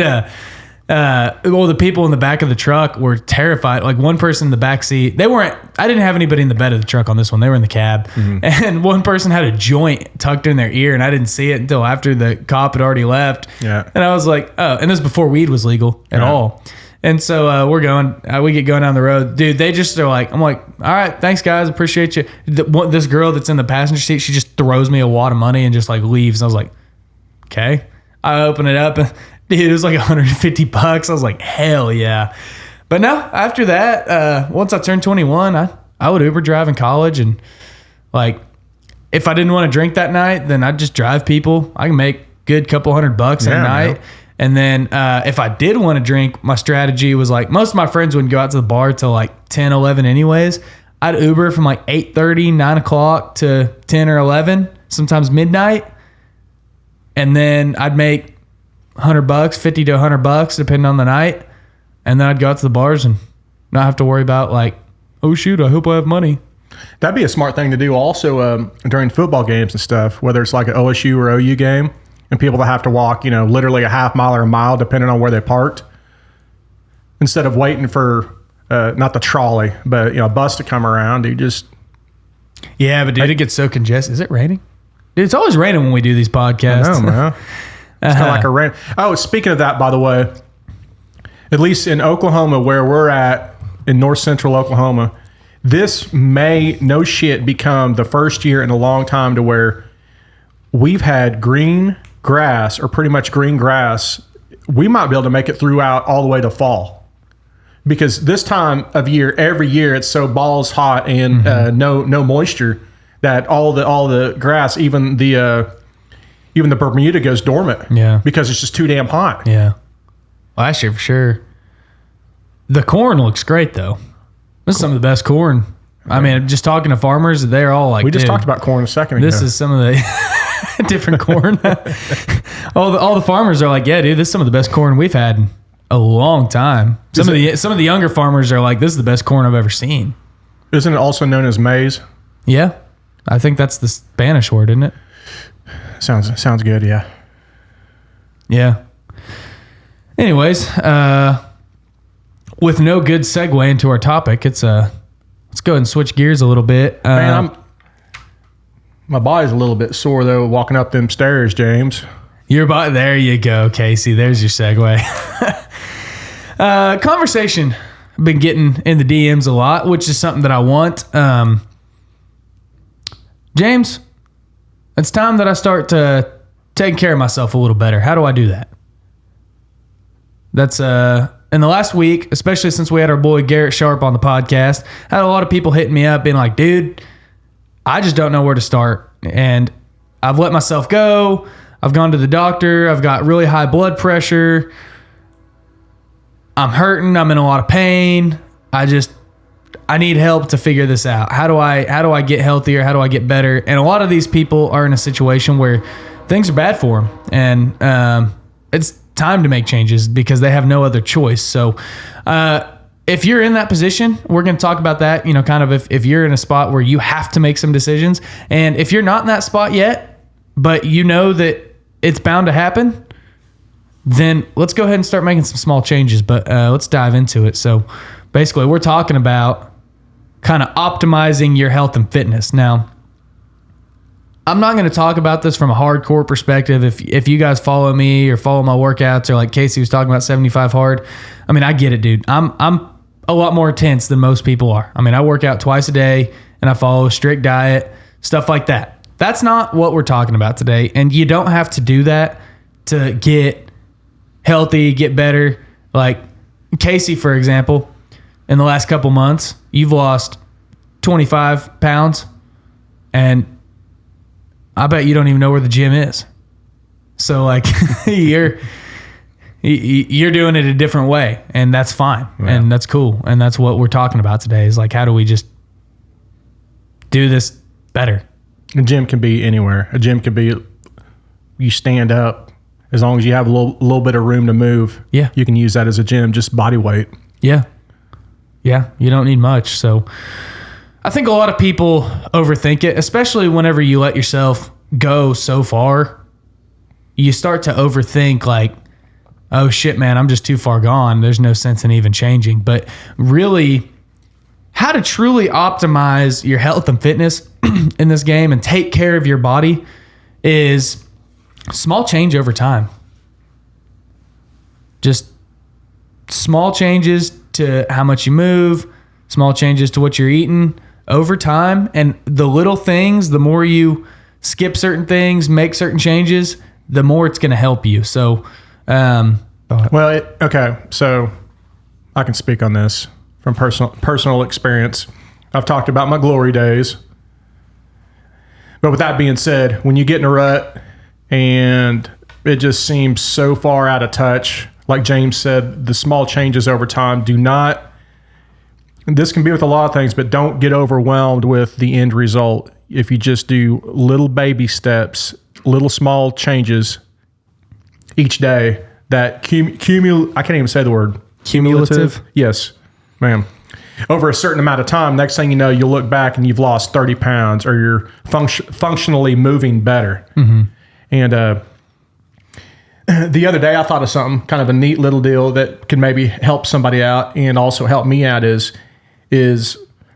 the people in the back of the truck were terrified. Like one person in the back seat, I didn't have anybody in the bed of the truck on this one. They were in the cab. Mm-hmm. And one person had a joint tucked in their ear, and I didn't see it until after the cop had already left. Yeah. And I was like, oh, and this was before weed was legal at all. And so we get going down the road. Dude, they just are like, I'm like, all right, thanks guys, appreciate you. This girl that's in the passenger seat, she just throws me a wad of money and just like leaves. I was like, okay. I open it up and dude, it was like $150. I was like, hell yeah. But no, after that, once I turned 21, I would Uber drive in college. And like, if I didn't want to drink that night, then I'd just drive people. I can make good couple $100 a night. Man. And then if I did want to drink, my strategy was like, most of my friends wouldn't go out to the bar till like 10, 11 anyways. I'd Uber from like 8:30, 9 o'clock to 10 or 11, sometimes midnight. And then I'd make $100, $50 to $100, depending on the night. And then I'd go out to the bars and not have to worry about like, oh shoot, I hope I have money. That'd be a smart thing to do also during football games and stuff, whether it's like an OSU or OU game, and people that have to walk, literally a half mile or a mile, depending on where they parked. Instead of waiting for, not the trolley, but, a bus to come around, you just... Yeah, but dude, it gets so congested. Is it raining? Dude, it's always raining when we do these podcasts. I know, man. It's kind of like a rain. Oh, speaking of that, by the way, at least in Oklahoma, where we're at, in north central Oklahoma, this may, no shit, become the first year in a long time to where we've had green grass, or pretty much green grass. We might be able to make it throughout all the way to fall. Because this time of year, every year, it's so balls hot and no moisture that all the grass, even the Bermuda goes dormant. Yeah. Because it's just too damn hot. Yeah. Last year for sure. The corn looks great though. This is some of the best corn. I mean, just talking to farmers, they're all like, we just talked about corn a second ago. This is some of the different corn. all the farmers are like, yeah, dude, this is some of the best corn we've had in a long time. Some of the younger farmers are like, this is the best corn I've ever seen. Isn't it also known as maize? Yeah. I think that's the Spanish word, isn't it? Sounds good, yeah. Yeah. Anyways, with no good segue into our topic, let's go ahead and switch gears a little bit. Man, my body's a little bit sore though, walking up them stairs, James. There you go, Casey. There's your segue. Conversation. I've been getting in the DMs a lot, which is something that I want. James, it's time that I start to taking care of myself a little better. How do I do that? That's in the last week, especially since we had our boy Garrett Sharp on the podcast, I had a lot of people hitting me up being like, dude, I just don't know where to start. And I've let myself go. I've gone to the doctor. I've got really high blood pressure. I'm hurting. I'm in a lot of pain. I need help to figure this out. How do I get healthier? How do I get better? And a lot of these people are in a situation where things are bad for them. And it's time to make changes because they have no other choice. So if you're in that position, we're going to talk about that, kind of if you're in a spot where you have to make some decisions. And if you're not in that spot yet, but you know that it's bound to happen, then let's go ahead and start making some small changes. But let's dive into it. So basically, we're talking about kind of optimizing your health and fitness. Now, I'm not going to talk about this from a hardcore perspective. If you guys follow me or follow my workouts, or like Casey was talking about 75 hard, I mean, I get it, dude. I'm a lot more intense than most people are. I mean, I work out twice a day and I follow a strict diet, stuff like that. That's not what we're talking about today. And you don't have to do that to get healthy, get better. Like Casey, for example, in the last couple months, you've lost 25 pounds, and I bet you don't even know where the gym is. So like you're doing it a different way, and that's fine. Yeah. And that's cool. And that's what we're talking about today is like, how do we just do this better? A gym can be anywhere. A gym can be, you stand up, as long as you have a little bit of room to move. Yeah. You can use that as a gym, just body weight. Yeah. Yeah. You don't need much. So I think a lot of people overthink it, especially whenever you let yourself go so far. You start to overthink like, oh shit, man, I'm just too far gone. There's no sense in even changing. But really, how to truly optimize your health and fitness in this game and take care of your body is small change over time. Just small changes to how much you move, small changes to what you're eating over time. And the little things, the more you skip certain things, make certain changes, the more it's going to help you. So, okay. So I can speak on this from personal experience. I've talked about my glory days. But with that being said, when you get in a rut and it just seems so far out of touch, like James said, the small changes over time do not, this can be with a lot of things, but don't get overwhelmed with the end result. If you just do little baby steps, little small changes each day, that I can't even say the word. Cumulative? Yes, ma'am. Over a certain amount of time, next thing you know, you'll look back and you've lost 30 pounds or you're functionally moving better. Mm-hmm. And the other day I thought of something, kind of a neat little deal that could maybe help somebody out and also help me out is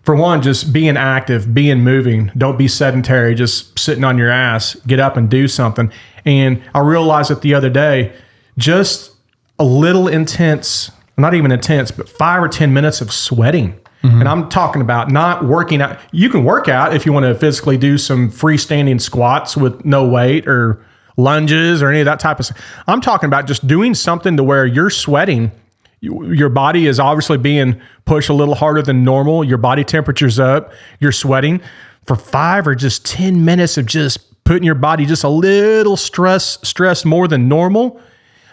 for one, just being active, being moving. Don't be sedentary, just sitting on your ass. Get up and do something. And I realized it the other day, just a little intense, not even intense, but 5 or 10 minutes of sweating. Mm-hmm. And I'm talking about not working out. You can work out if you want to physically do some freestanding squats with no weight or lunges or any of that type of stuff. I'm talking about just doing something to where you're sweating. Your body is obviously being pushed a little harder than normal. Your body temperature's up. You're sweating for 5 or just 10 minutes of just putting your body just a little stress more than normal.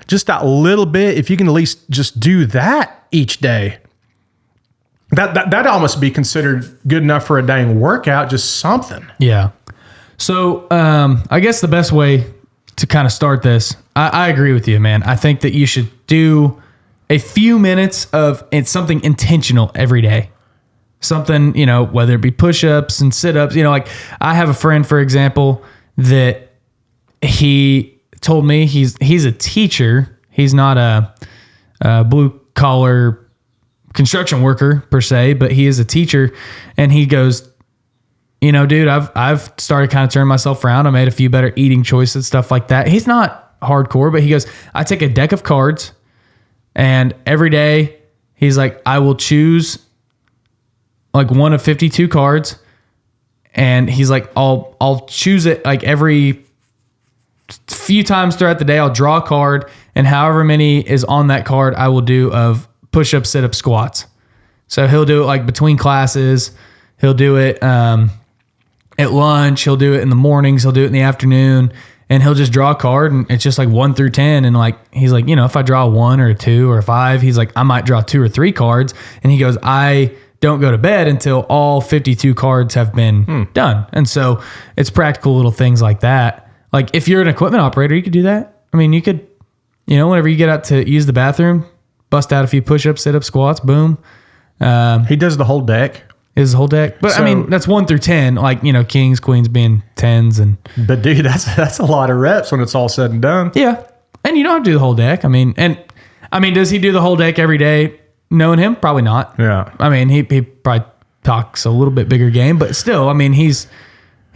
Just that little bit. If you can at least just do that each day, that almost be considered good enough for a dang workout. Just something. Yeah. So I guess the best way to kind of start this, I agree with you, man. I think that you should do a few minutes of something intentional every day. Something, whether it be push-ups and sit-ups, like I have a friend, for example, that he told me he's a teacher. He's not a blue-collar construction worker per se, but he is a teacher. And he goes, dude, I've started kind of turning myself around. I made a few better eating choices, stuff like that. He's not hardcore, but he goes, I take a deck of cards, and every day he's like, I will choose like one of 52 cards. And he's like, I'll choose it like every few times throughout the day. I'll draw a card, and however many is on that card, I will do of push-up, sit-up, squats. So he'll do it like between classes. He'll do it at lunch. He'll do it in the mornings. He'll do it in the afternoon. And he'll just draw a card, and it's just like 1 through 10. And like, he's like, if I draw a 1 or a 2 or a 5, he's like, I might draw 2 or 3 cards. And he goes, I don't go to bed until all 52 cards have been done. And so it's practical little things like that. Like if you're an equipment operator, you could do that. I mean, you could, whenever you get out to use the bathroom, bust out a few push-ups, sit-ups, squats, boom. He does the whole deck. His whole deck. But I mean, that's 1 through 10, like, kings, queens being 10s. But dude, that's a lot of reps when it's all said and done. Yeah. And you don't have to do the whole deck. I mean, does he do the whole deck every day? Knowing him? Probably not. Yeah. I mean, he probably talks a little bit bigger game, but still, I mean, he's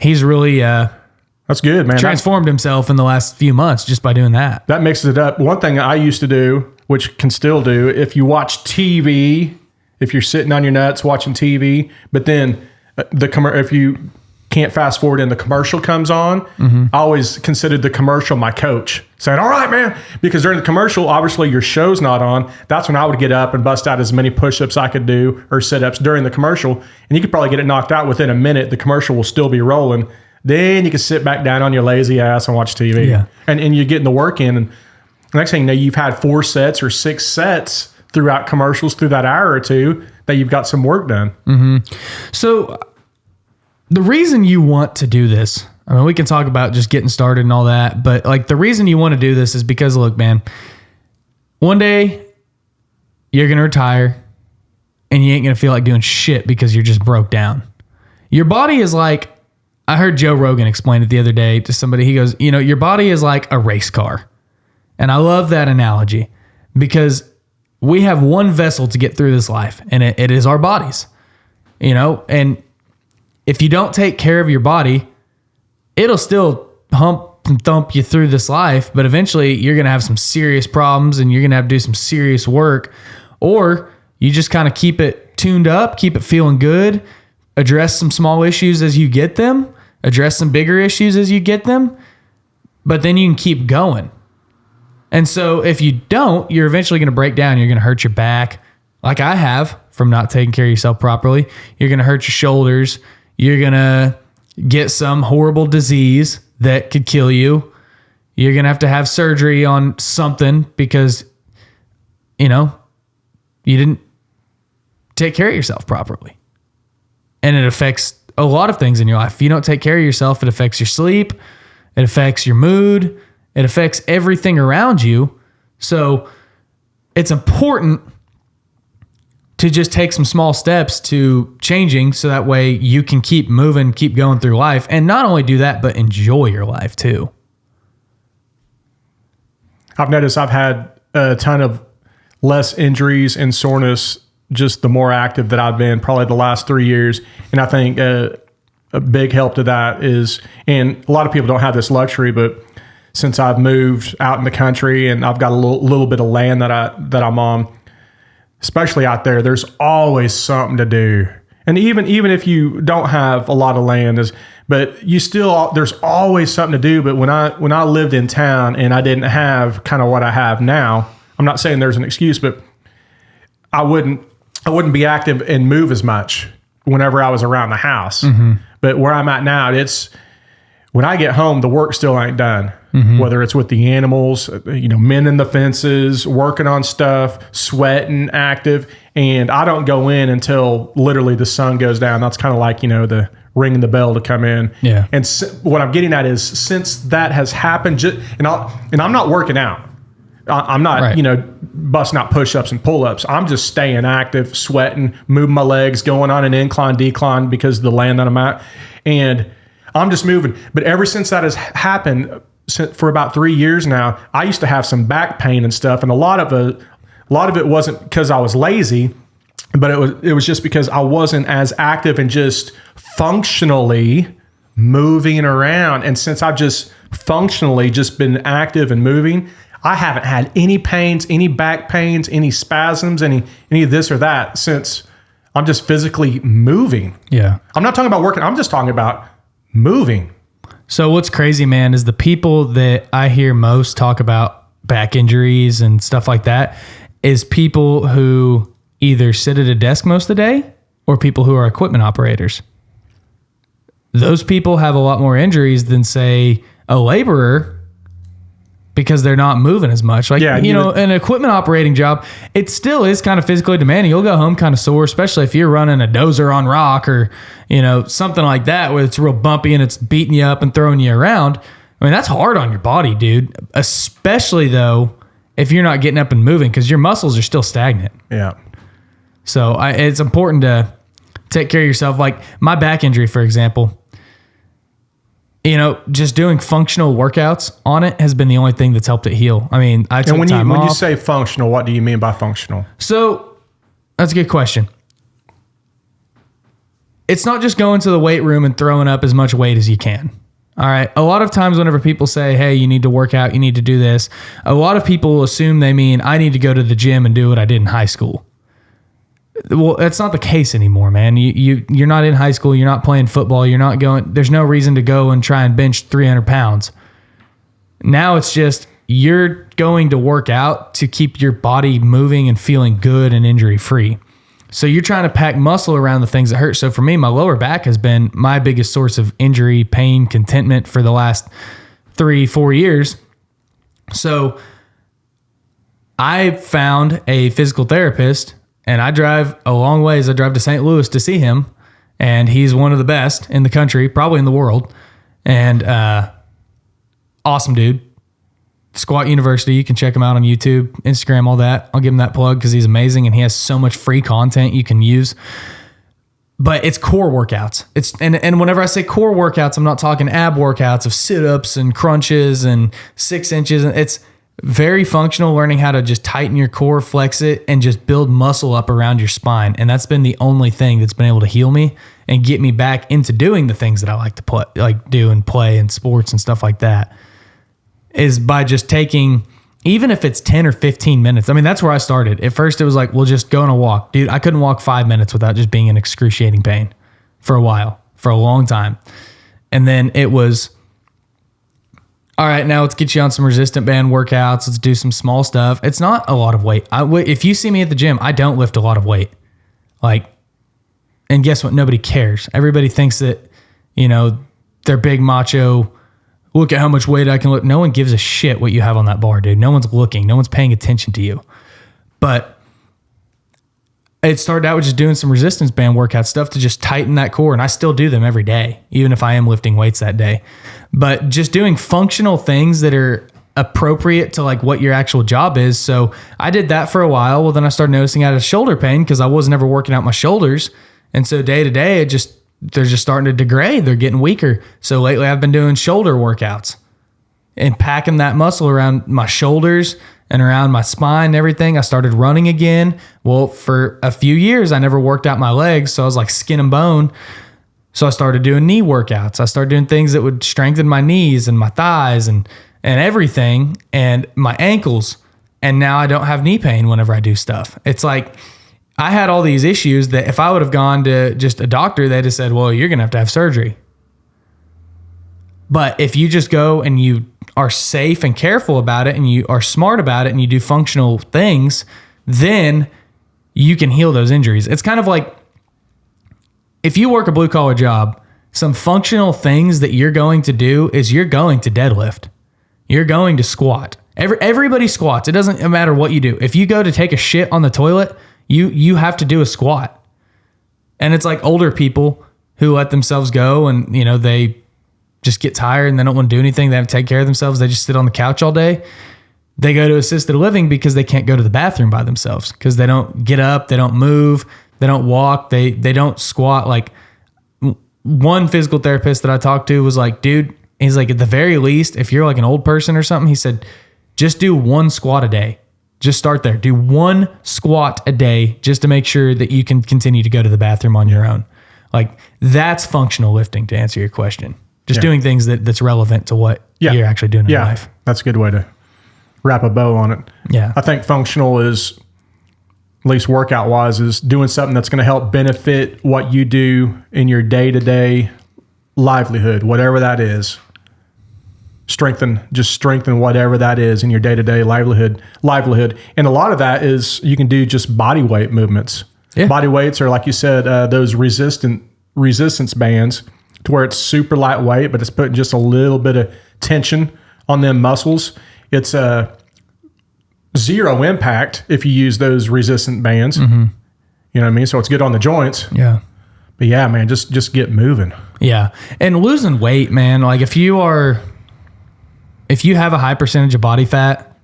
really that's good, man. Transformed himself in the last few months just by doing that. That mixes it up. One thing I used to do, which can still do, if you watch TV, if you're sitting on your nuts watching TV, but then if you can't fast forward and the commercial comes on, I always considered the commercial my coach, saying, all right, man, because during the commercial, obviously your show's not on. That's when I would get up and bust out as many push-ups I could do or sit-ups during the commercial. And you could probably get it knocked out within a minute. The commercial will still be rolling. Then you can sit back down on your lazy ass and watch TV. Yeah. And you're getting the work in. And the next thing you know, you've had 4 sets or 6 sets throughout commercials through that hour or two that you've got some work done. Mm-hmm. So the reason you want to do this, I mean, we can talk about just getting started and all that, but like the reason you want to do this is because, look, man, one day you're going to retire and you ain't going to feel like doing shit because you're just broke down. Your body is like, I heard Joe Rogan explain it the other day to somebody. He goes, your body is like a race car. And I love that analogy because we have one vessel to get through this life, and it is our bodies, and if you don't take care of your body, it'll still hump and thump you through this life, but eventually you're going to have some serious problems and you're going to have to do some serious work, or you just kind of keep it tuned up, keep it feeling good, address some small issues as you get them, address some bigger issues as you get them, but then you can keep going. And so if you don't, you're eventually going to break down. You're going to hurt your back, like I have from not taking care of yourself properly. You're going to hurt your shoulders. You're going to get some horrible disease that could kill you. You're going to have surgery on something because, you didn't take care of yourself properly. And it affects a lot of things in your life. If you don't take care of yourself, it affects your sleep. It affects your mood. It affects everything around you. So it's important to just take some small steps to changing so that way you can keep moving, keep going through life. And not only do that, but enjoy your life too. I've noticed I've had a ton of less injuries and soreness just the more active that I've been probably the last 3 years. And I think a big help to that is, and a lot of people don't have this luxury, but since I've moved out in the country and I've got a little bit of land that I'm on, especially out there, there's always something to do. And even if you don't have a lot of land, but you still, there's always something to do. But when I lived in town and I didn't have kind of what I have now, I'm not saying there's an excuse, but I wouldn't be active and move as much whenever I was around the house. Mm-hmm. But where I'm at now, it's when I get home, the work still ain't done. Mm-hmm. Whether it's with the animals, mending the fences, working on stuff, sweating, active. And I don't go in until literally the sun goes down. That's kind of like, the ringing the bell to come in. Yeah. And what I'm getting at is since that has happened, and I'm not working out. I'm not, right. Busting out push-ups and pull-ups. I'm just staying active, sweating, moving my legs, going on an incline, decline because of the land that I'm at. And I'm just moving. But ever since that has happened for about 3 years now, I used to have some back pain and stuff. And a lot of it wasn't because I was lazy, but it was just because I wasn't as active and just functionally moving around. And since I've just functionally just been active and moving, I haven't had any pains, any back pains, any spasms, any of this or that since I'm just physically moving. Yeah. I'm not talking about working. I'm just talking about moving. So what's crazy, man, is the people that I hear most talk about back injuries and stuff like that is people who either sit at a desk most of the day or people who are equipment operators. Those people have a lot more injuries than, say, a laborer because they're not moving as much. Like, an equipment operating job, it still is kind of physically demanding. You'll go home kind of sore, especially if you're running a dozer on rock or, something like that where it's real bumpy and it's beating you up and throwing you around. I mean, that's hard on your body, dude, especially though, if you're not getting up and moving because your muscles are still stagnant. Yeah. So it's important to take care of yourself. Like my back injury, for example, just doing functional workouts on it has been the only thing that's helped it heal. I mean, I took time off. When you say functional, what do you mean by functional? So that's a good question. It's not just going to the weight room and throwing up as much weight as you can. All right. A lot of times whenever people say, hey, you need to work out, you need to do this, a lot of people assume they mean I need to go to the gym and do what I did in high school. Well, that's not the case anymore, man. You're not in high school. You're not playing football. You're not going. There's no reason to go and try and bench 300 pounds. Now it's just you're going to work out to keep your body moving and feeling good and injury free. So you're trying to pack muscle around the things that hurt. So for me, my lower back has been my biggest source of injury, pain, contentment for the last 3-4 years. So I found a physical therapist. And I drive a long ways. I drive to St. Louis to see him. And he's one of the best in the country, probably in the world. And awesome dude. Squat University. You can check him out on YouTube, Instagram, all that. I'll give him that plug because he's amazing. And he has so much free content you can use. But it's core workouts. And whenever I say core workouts, I'm not talking ab workouts of sit-ups and crunches and 6 inches. It's very functional, learning how to just tighten your core, flex it, and just build muscle up around your spine. And that's been the only thing that's been able to heal me and get me back into doing the things that I like to do and play in sports and stuff like that, is by just taking, even if it's 10 or 15 minutes. I mean, that's where I started. At first it was like, well, just go on a walk. Dude, I couldn't walk 5 minutes without just being in excruciating pain for a while, for a long time. And then it was, all right, now let's get you on some resistant band workouts. Let's do some small stuff. It's not a lot of weight. If you see me at the gym, I don't lift a lot of weight. And guess what? Nobody cares. Everybody thinks that, they're big macho. Look at how much weight I can lift. No one gives a shit what you have on that bar, dude. No one's looking. No one's paying attention to you. But it started out with just doing some resistance band workout stuff to just tighten that core. And I still do them every day, even if I am lifting weights that day. But just doing functional things that are appropriate to like what your actual job is. So I did that for a while. Well, then I started noticing I had a shoulder pain because I was never working out my shoulders. And so day to day, they're just starting to degrade. They're getting weaker. So lately I've been doing shoulder workouts and packing that muscle around my shoulders and around my spine and everything. I started running again. Well, for a few years, I never worked out my legs. So I was like skin and bone. So I started doing knee workouts. I started doing things that would strengthen my knees and my thighs and everything and my ankles. And now I don't have knee pain whenever I do stuff. It's like I had all these issues that if I would have gone to just a doctor, they'd have said, well, you're going to have surgery. But if you just go and you are safe and careful about it and you are smart about it and you do functional things, then you can heal those injuries. It's kind of like, if you work a blue collar job, some functional things that you're going to do is you're going to deadlift. You're going to squat. Everybody squats. It doesn't matter what you do. If you go to take a shit on the toilet, you have to do a squat. And it's like older people who let themselves go and, they just get tired and they don't want to do anything. They have to take care of themselves. They just sit on the couch all day. They go to assisted living because they can't go to the bathroom by themselves because they don't get up. They don't move. They don't walk. They don't squat. Like one physical therapist that I talked to was like, dude, he's like, at the very least, if you're like an old person or something, he said, just do one squat a day. Just start there. Do one squat a day just to make sure that you can continue to go to the bathroom on your own. Like that's functional lifting, to answer your question. Just doing things that's relevant to what you're actually doing in life. That's a good way to wrap a bow on it. Yeah. I think functional is, at least workout wise, is doing something that's going to help benefit what you do in your day-to-day livelihood, whatever that is. Strengthen whatever that is in your day-to-day livelihood. And a lot of that is you can do just body weight movements. Yeah. Body weights are, like you said, those resistance bands to where it's super lightweight, but it's putting just a little bit of tension on them muscles. It's zero impact if you use those resistant bands. Mm-hmm. You know what I mean? So it's good on the joints. Yeah. But yeah, man, just get moving. Yeah. And losing weight, man, like if you have a high percentage of body fat,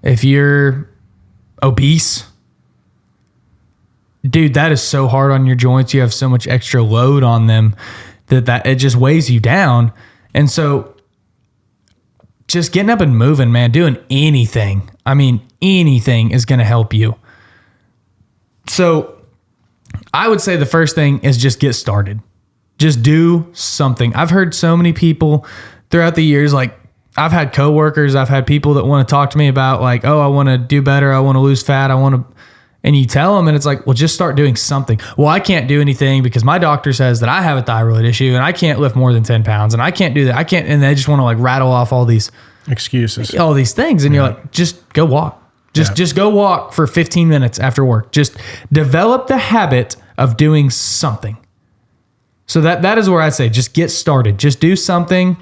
if you're obese, dude, that is so hard on your joints. You have so much extra load on them that it just weighs you down. And so just getting up and moving, man, doing anything. I mean, anything is going to help you. So I would say the first thing is just get started. Just do something. I've heard so many people throughout the years, like I've had coworkers, I've had people that want to talk to me about like, oh, I want to do better. I want to lose fat. And you tell them and it's like, well, just start doing something. Well, I can't do anything because my doctor says that I have a thyroid issue and I can't lift more than 10 pounds and I can't do that. I can't. And they just want to like rattle off all these excuses, all these things. And you're like, just go walk. Just go walk for 15 minutes after work. Just develop the habit of doing something. So that is where I say, just get started. Just do something.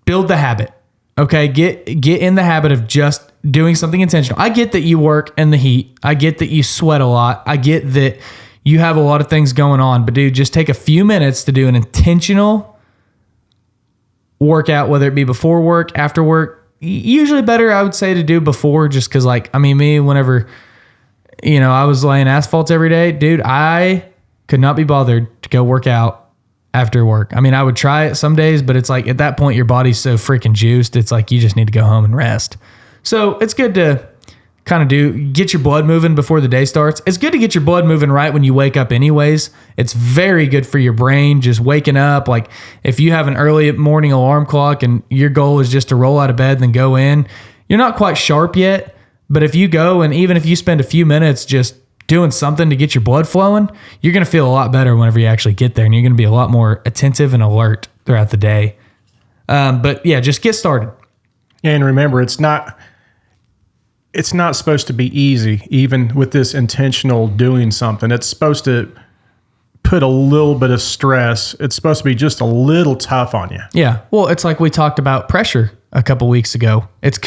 Build the habit. Okay, get in the habit of just doing something intentional. I get that you work in the heat. I get that you sweat a lot. I get that you have a lot of things going on. But dude, just take a few minutes to do an intentional workout, whether it be before work, after work. Usually better, I would say, to do before, just because, like, I mean, me, whenever, I was laying asphalt every day, dude, I could not be bothered to go work out after work. I mean, I would try it some days, but it's like at that point, your body's so freaking juiced. It's like you just need to go home and rest. So it's good to kind of get your blood moving before the day starts. It's good to get your blood moving right when you wake up anyways. It's very good for your brain just waking up. Like if you have an early morning alarm clock and your goal is just to roll out of bed and then go in, you're not quite sharp yet. But if you go and even if you spend a few minutes just doing something to get your blood flowing, you're going to feel a lot better whenever you actually get there and you're going to be a lot more attentive and alert throughout the day. But yeah, just get started. And remember, it's not supposed to be easy, even with this intentional doing something. It's supposed to put a little bit of stress. It's supposed to be just a little tough on you. Yeah. Well, it's like we talked about pressure a couple weeks ago. It's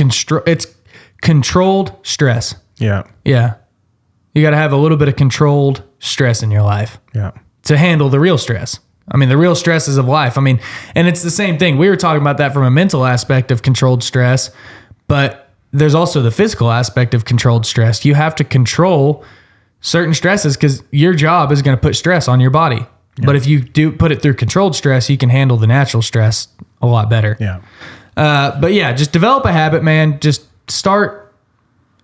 controlled stress. Yeah. Yeah. You got to have a little bit of controlled stress in your life. Yeah. To handle the real stress. I mean, the real stresses of life. I mean, and it's the same thing. We were talking about that from a mental aspect of controlled stress, but there's also the physical aspect of controlled stress. You have to control certain stresses because your job is going to put stress on your body. Yeah. But if you do put it through controlled stress, you can handle the natural stress a lot better. Yeah. But yeah, just develop a habit, man. Just start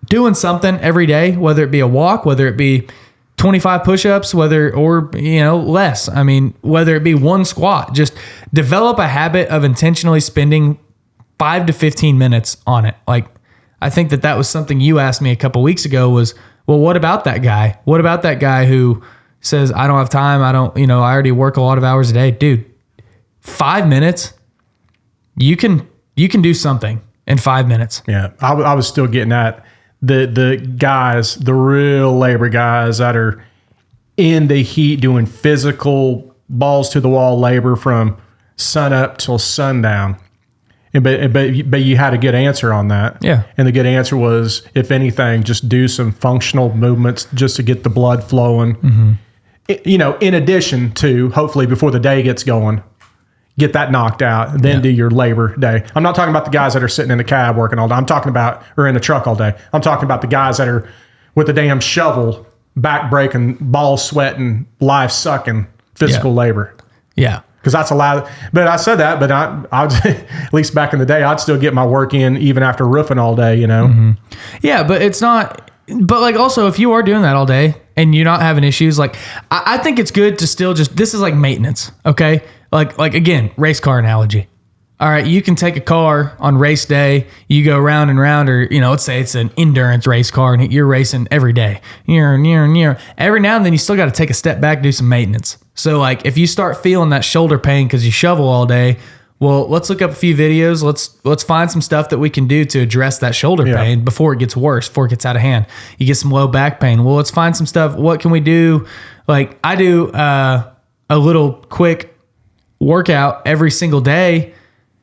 doing something every day, whether it be a walk, whether it be 25 push-ups, less. I mean, whether it be one squat, just develop a habit of intentionally spending 5 to 15 minutes on it. Like, I think that was something you asked me a couple weeks ago was, well, what about that guy? What about that guy who says, I don't have time. I already work a lot of hours a day. Dude, 5 minutes, you can do something in 5 minutes. Yeah. I was still getting at the guys, the real labor guys that are in the heat doing physical balls to the wall labor from sun up till sundown. But you had a good answer on that. Yeah. And the good answer was, if anything, just do some functional movements just to get the blood flowing. Mm-hmm. In addition to, hopefully before the day gets going, get that knocked out, then do your labor day. I'm not talking about the guys that are sitting in the cab working all day. I'm talking about, or in the truck all day. I'm talking about the guys that are with the damn shovel, back breaking, balls sweating, life sucking, physical labor. Yeah. Because that's allowed. But I said that, but I would, at least back in the day, I'd still get my work in even after roofing all day, Mm-hmm. Yeah, but it's not, but like also if you are doing that all day and you're not having issues, like I think it's good to still this is like maintenance, okay? Like again, race car analogy. All right, you can take a car on race day, you go round and round, or, let's say it's an endurance race car and you're racing every day. Every now and then you still got to take a step back, do some maintenance. So like if you start feeling that shoulder pain because you shovel all day, well, let's look up a few videos. Let's find some stuff that we can do to address that shoulder pain before it gets worse, before it gets out of hand. You get some low back pain. Well, let's find some stuff. What can we do? Like I do a little quick workout every single day.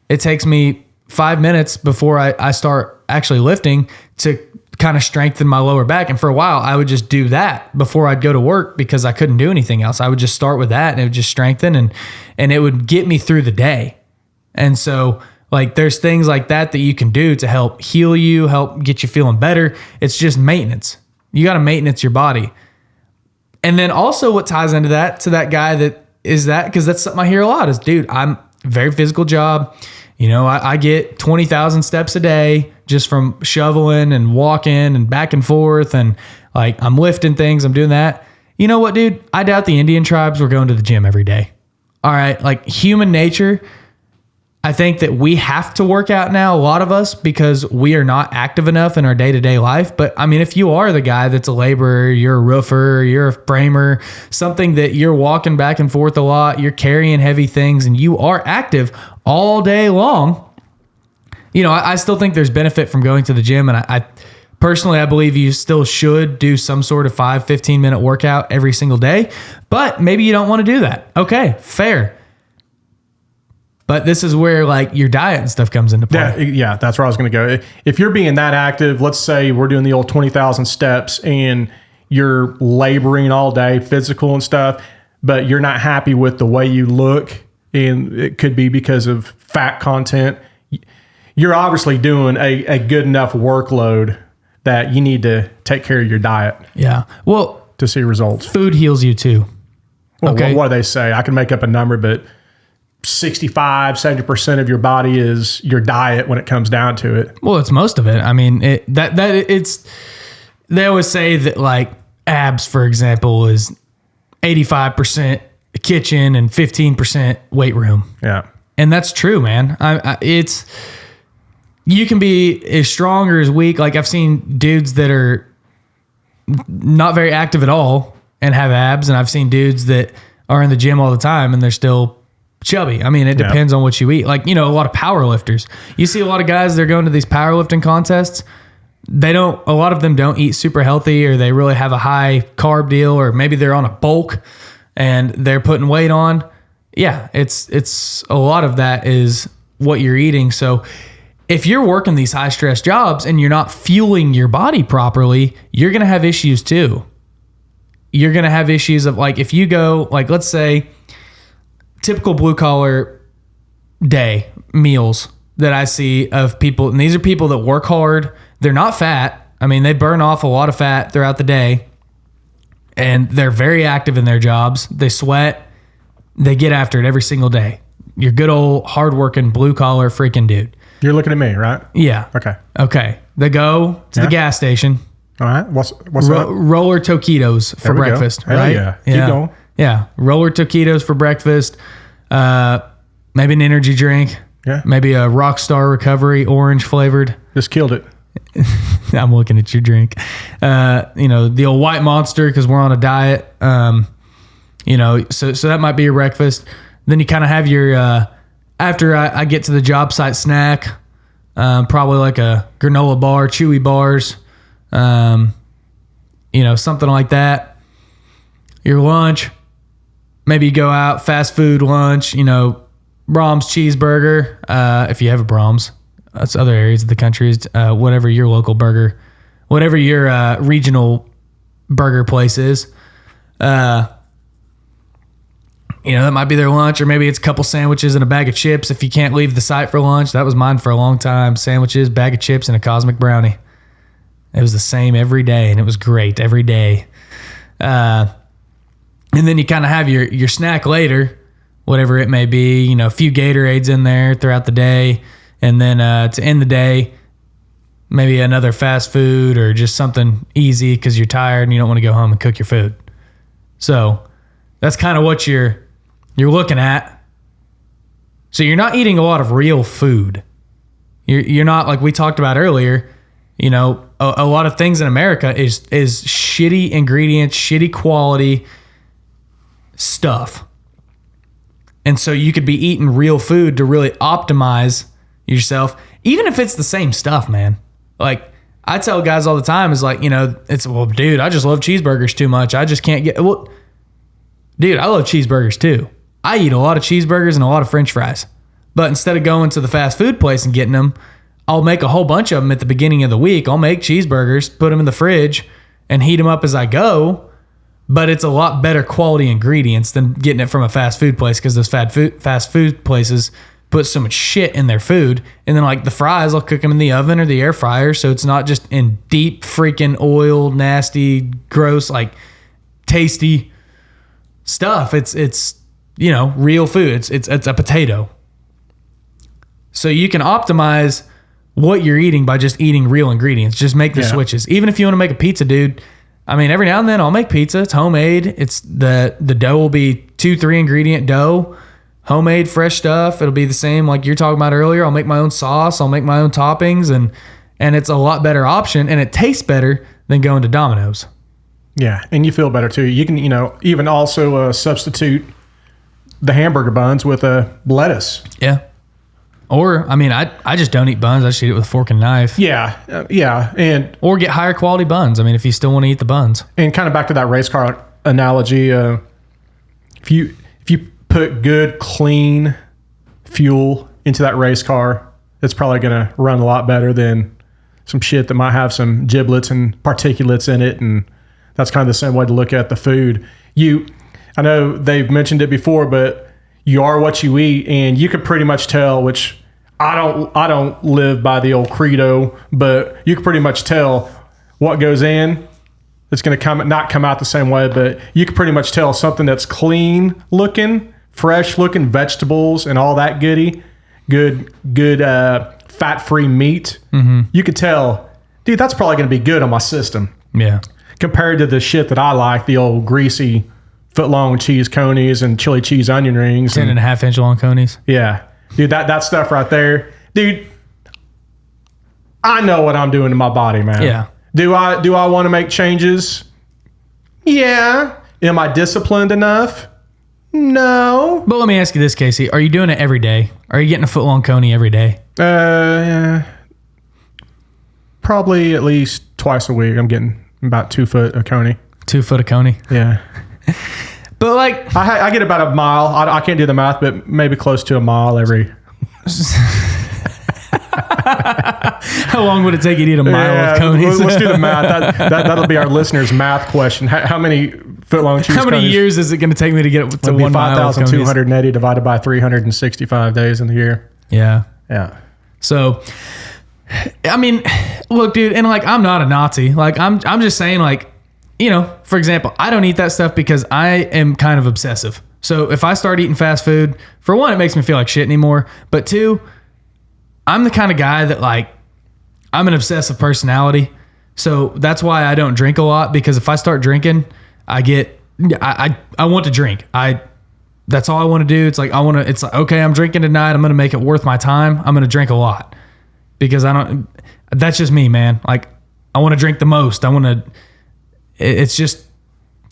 It takes me 5 minutes before I start actually lifting to kind of strengthen my lower back. And for a while, I would just do that before I'd go to work because I couldn't do anything else. I would just start with that and it would just strengthen and it would get me through the day. And so like there's things like that you can do to help heal you, help get you feeling better. It's just maintenance. You got to maintenance your body. And then also what ties into that, to that guy that is that, because that's something I hear a lot is, dude, I'm very physical job. You know, I get 20,000 steps a day just from shoveling and walking and back and forth. And like, I'm lifting things, I'm doing that. You know what, dude? I doubt the Indian tribes were going to the gym every day. All right. Like, human nature, I think that we have to work out now, a lot of us, because we are not active enough in our day-to-day life. But I mean, if you are the guy that's a laborer, you're a roofer, you're a framer, something that you're walking back and forth a lot, you're carrying heavy things, and you are active all day long, you know, I still think there's benefit from going to the gym. And I personally, I believe you still should do some sort of 15 minute workout every single day, but maybe you don't want to do that. Okay, fair. But this is where like your diet and stuff comes into play. Yeah, that's where I was going to go. If you're being that active, let's say we're doing the old 20,000 steps and you're laboring all day, physical and stuff, but you're not happy with the way you look, and it could be because of fat content, you're obviously doing a good enough workload that you need to take care of your diet. Yeah. Well, to see results. Food heals you too. Well, okay. What do they say? I can make up a number, but 65-70% of your body is your diet when it comes down to it. Well, it's most of it. I mean, they always say that like abs, for example, is 85% kitchen and 15% weight room. Yeah. And that's true, man. You can be as strong or as weak. Like, I've seen dudes that are not very active at all and have abs, and I've seen dudes that are in the gym all the time and they're still chubby. I mean, it depends on what you eat. Like, you know, a lot of power lifters. You see a lot of guys, they're going to these powerlifting contests. A lot of them don't eat super healthy, or they really have a high carb deal, or maybe they're on a bulk and they're putting weight on. Yeah, it's a lot of that is what you're eating. So if you're working these high stress jobs and you're not fueling your body properly, you're going to have issues too. You're going to have issues of like, if you go, like, let's say typical blue collar day meals that I see of people, and these are people that work hard. They're not fat. I mean, they burn off a lot of fat throughout the day, and they're very active in their jobs. They sweat. They get after it every single day. Your good old hardworking blue collar freaking dude. You're looking at me, right? Yeah. Okay. They go to the gas station. All right. What's up? Roller taquitos for breakfast, right? Yeah. Keep going. Yeah. Roller taquitos for breakfast. Maybe an energy drink. Yeah. Maybe a Rockstar Recovery orange flavored. Just killed it. I'm looking at your drink. You know, the old White Monster, because we're on a diet. You know, so that might be your breakfast. Then you kind of have your after I get to the job site snack, probably like a granola bar, chewy bars, you know, something like that. Your lunch, maybe you go out, fast food lunch, you know, Brahms cheeseburger, if you have a Brahms. That's other areas of the country, whatever your local burger, whatever your regional burger place is. You know, that might be their lunch, or maybe it's a couple sandwiches and a bag of chips if you can't leave the site for lunch. That was mine for a long time. Sandwiches, bag of chips, and a cosmic brownie. It was the same every day, and it was great every day. And then you kind of have your snack later, whatever it may be, you know, a few Gatorades in there throughout the day. And then to end the day, maybe another fast food or just something easy because you're tired and you don't want to go home and cook your food. So that's kind of what you're looking at. So you're not eating a lot of real food. You're not, like we talked about earlier, you know, a lot of things in America is shitty ingredients, shitty quality stuff. And so you could be eating real food to really optimize yourself, even if it's the same stuff, man. Like, I tell guys all the time is like, you know, well, dude, I just love cheeseburgers too much. I just can't get, well, dude, I love cheeseburgers too. I eat a lot of cheeseburgers and a lot of French fries. But instead of going to the fast food place and getting them, I'll make a whole bunch of them at the beginning of the week. I'll make cheeseburgers, put them in the fridge, and heat them up as I go. But it's a lot better quality ingredients than getting it from a fast food place, because those fast food places put so much shit in their food. And then like the fries, I'll cook them in the oven or the air fryer. So it's not just in deep freaking oil, nasty, gross, like tasty stuff. It's you know, real food. It's a potato. So you can optimize what you're eating by just eating real ingredients. Just make the switches. Even if you want to make a pizza, dude. I mean, every now and then I'll make pizza. It's homemade. It's the dough will be 2-3 ingredient dough, homemade, fresh stuff. It'll be the same like you're talking about earlier. I'll make my own sauce. I'll make my own toppings, and it's a lot better option, and it tastes better than going to Domino's. Yeah, and you feel better too. You can, you know, even also substitute the hamburger buns with a lettuce. Yeah. Or, I mean, I just don't eat buns. I just eat it with a fork and knife. Yeah, Or get higher quality buns. I mean, if you still want to eat the buns. And kind of back to that race car analogy, if you put good, clean fuel into that race car, it's probably going to run a lot better than some shit that might have some giblets and particulates in it. And that's kind of the same way to look at the food. I know they've mentioned it before, but you are what you eat, and you could pretty much tell, which I don't live by the old credo, but you can pretty much tell what goes in. It's going to not come out the same way, but you can pretty much tell something that's clean looking, fresh looking vegetables and all that good fat-free meat. Mm-hmm. You could tell, dude, that's probably going to be good on my system. Yeah. Compared to the shit that I like, the old greasy foot-long cheese Coneys and chili cheese onion rings. 10.5-inch long Coneys. Yeah. Dude, that stuff right there. Dude, I know what I'm doing to my body, man. Yeah. Do I want to make changes? Yeah. Am I disciplined enough? No. But let me ask you this, Casey. Are you doing it every day? Are you getting a foot-long Coney every day? Yeah. Probably at least twice a week. I'm getting about 2 foot of Coney. 2 foot of Coney? Yeah. But like, I get about a mile. I can't do the math, but maybe close to a mile every. How long would it take you to eat a mile of Coneys? Let's do the math. That'll be our listeners' math question. How many foot-long cheese? How many Coneys? years is it going to take me to get to 1 mile of Coneys? 5,280 divided by 365 days in the year. Yeah. Yeah. So, I mean, look, dude, and like, I'm not a Nazi. Like, I'm just saying, like, you know, for example, I don't eat that stuff because I am kind of obsessive. So if I start eating fast food, for one, it makes me feel like shit anymore. But two, I'm the kind of guy that like, I'm an obsessive personality. So that's why I don't drink a lot, because if I start drinking, I want to drink. That's all I want to do. It's like, it's like, okay, I'm drinking tonight. I'm going to make it worth my time. I'm going to drink a lot because that's just me, man. Like, I want to drink the most. It's just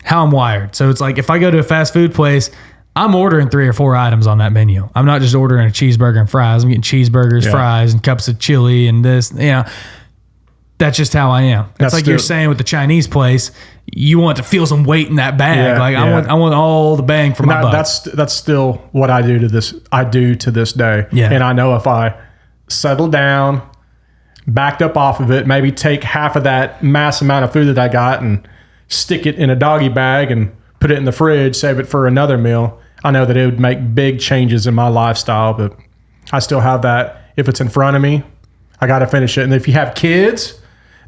how I'm wired. So it's like, if I go to a fast food place, I'm ordering 3 or 4 items on that menu. I'm not just ordering a cheeseburger and fries. I'm getting cheeseburgers, fries, and cups of chili and this, you know. That's just how I am. It's like you're saying with the Chinese place, you want to feel some weight in that bag. I want all the bang for my buck. That's still what I do to this day. Yeah. And I know if I settle down, backed up off of it, maybe take half of that mass amount of food that I got and stick it in a doggy bag and put it in the fridge, save it for another meal, I know that it would make big changes in my lifestyle. But I still have that. If it's in front of me, I got to finish it. And if you have kids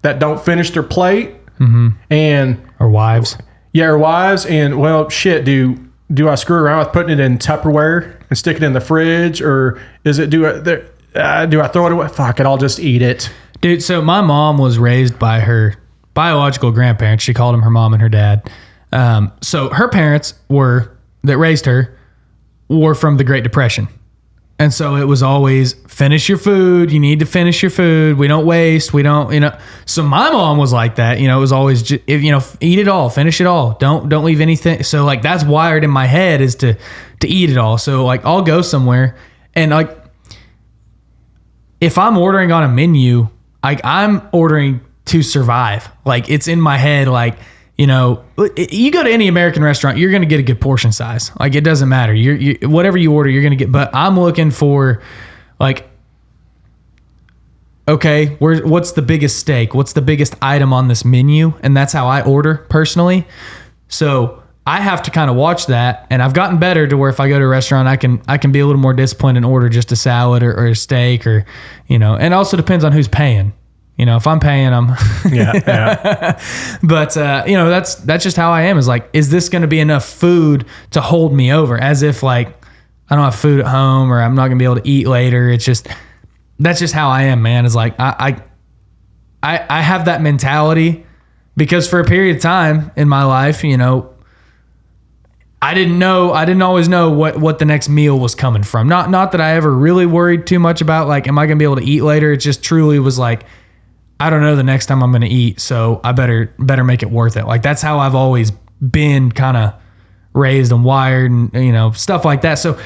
that don't finish their plate, or wives, and well, shit, do I screw around with putting it in Tupperware and stick it in the fridge, or is it do I throw it away? Fuck it, I'll just eat it, dude. So my mom was raised by her biological grandparents. She called them her mom and her dad. So her parents that raised her were from the Great Depression. And so it was always finish your food. You need to finish your food. We don't waste. We don't, you know. So my mom was like that. You know, it was always, just, you know, eat it all, finish it all. Don't leave anything. So like that's wired in my head is to eat it all. So like I'll go somewhere and like if I'm ordering on a menu, like I'm ordering to survive. Like it's in my head. Like, you know, you go to any American restaurant, you're going to get a good portion size. Like it doesn't matter. You whatever you order, you're going to get. But I'm looking for, like, okay, what's the biggest steak? What's the biggest item on this menu? And that's how I order personally. So I have to kind of watch that, and I've gotten better to where if I go to a restaurant, I can be a little more disciplined and order just a salad or a steak, or, and it also depends on who's paying. If I'm paying, I'm yeah. But that's just how I am. Is like, is this going to be enough food to hold me over? As if like I don't have food at home, or I'm not going to be able to eat later. That's just how I am, man. Is like I have that mentality because for a period of time in my life, I didn't always know what the next meal was coming from. Not that I ever really worried too much about like, am I going to be able to eat later? It just truly was like, I don't know the next time I'm going to eat, so I better make it worth it. Like that's how I've always been kind of raised and wired, and stuff like that. So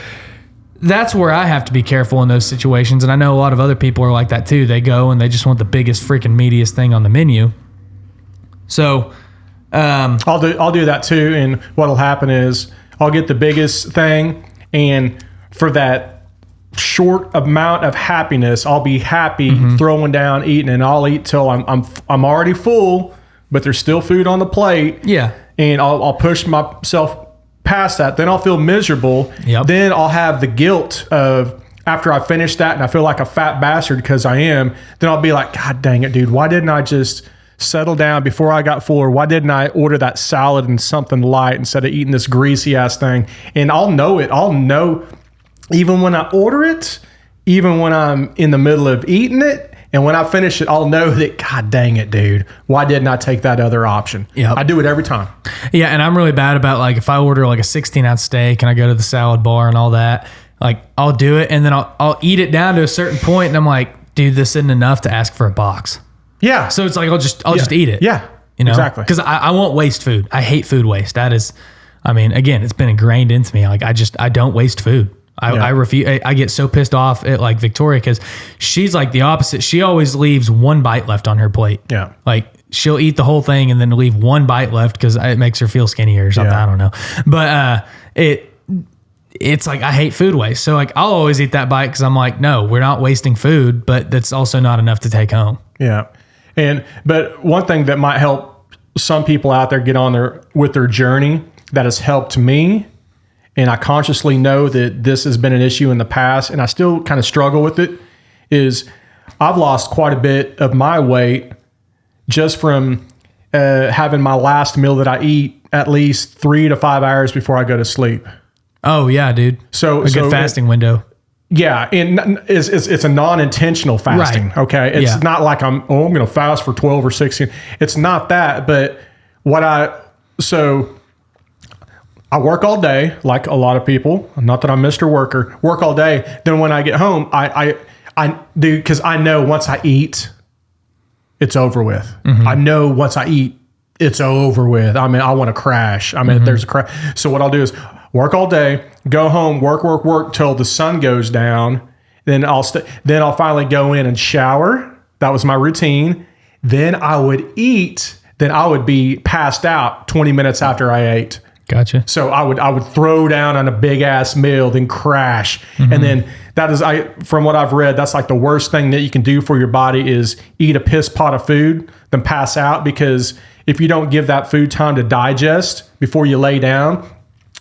that's where I have to be careful in those situations. And I know a lot of other people are like that too. They go and they just want the biggest freaking meatiest thing on the menu. So I'll do that too. And what'll happen is I'll get the biggest thing, and for that short amount of happiness, I'll be happy throwing down, eating, and I'll eat till I'm already full, but there's still food on the plate. Yeah. And I'll push myself past that. Then I'll feel miserable. Yep. Then I'll have the guilt of after I finish that and I feel like a fat bastard because I am, then I'll be like, God dang it, dude, why didn't I just settle down before I got full? Or why didn't I order that salad and something light instead of eating this greasy ass thing? And I'll know it. I'll know even when I order it, even when I'm in the middle of eating it, and when I finish it, I'll know that, God dang it, dude, why didn't I take that other option? Yep. I do it every time. Yeah, and I'm really bad about like if I order like a 16-ounce steak and I go to the salad bar and all that, like I'll do it and then I'll eat it down to a certain point and I'm like, dude, this isn't enough to ask for a box. Yeah. So it's like I'll just eat it. Yeah. Exactly. Because I won't waste food. I hate food waste. That is, again, it's been ingrained into me. Like I don't waste food. I refuse. I get so pissed off at like Victoria because she's like the opposite. She always leaves one bite left on her plate. Yeah. Like she'll eat the whole thing and then leave one bite left because it makes her feel skinnier or something. Yeah. I don't know. But it's like I hate food waste. So like I'll always eat that bite because I'm like, no, we're not wasting food, but that's also not enough to take home. Yeah. But one thing that might help some people out there get on with their journey that has helped me, and I consciously know that this has been an issue in the past, and I still kind of struggle with it, is I've lost quite a bit of my weight just from having my last meal that I eat at least 3 to 5 hours before I go to sleep. Oh, yeah, dude. So a good fasting window. Yeah, and it's a non-intentional fasting, right. Okay? It's not like I'm going to fast for 12 or 16. It's not that, but I work all day, like a lot of people. Not that I'm Mr. Worker. Work all day. Then when I get home, I do, because I know once I eat, it's over with. Mm-hmm. I know once I eat, it's over with. I want to crash. There's a crash. So what I'll do is work all day, go home, work till the sun goes down. Then I'll finally go in and shower. That was my routine. Then I would eat. Then I would be passed out 20 minutes after I ate. Gotcha. So I would throw down on a big ass meal, then crash. Mm-hmm. And then that is, from what I've read, that's like the worst thing that you can do for your body is eat a piss pot of food, then pass out, because if you don't give that food time to digest before you lay down,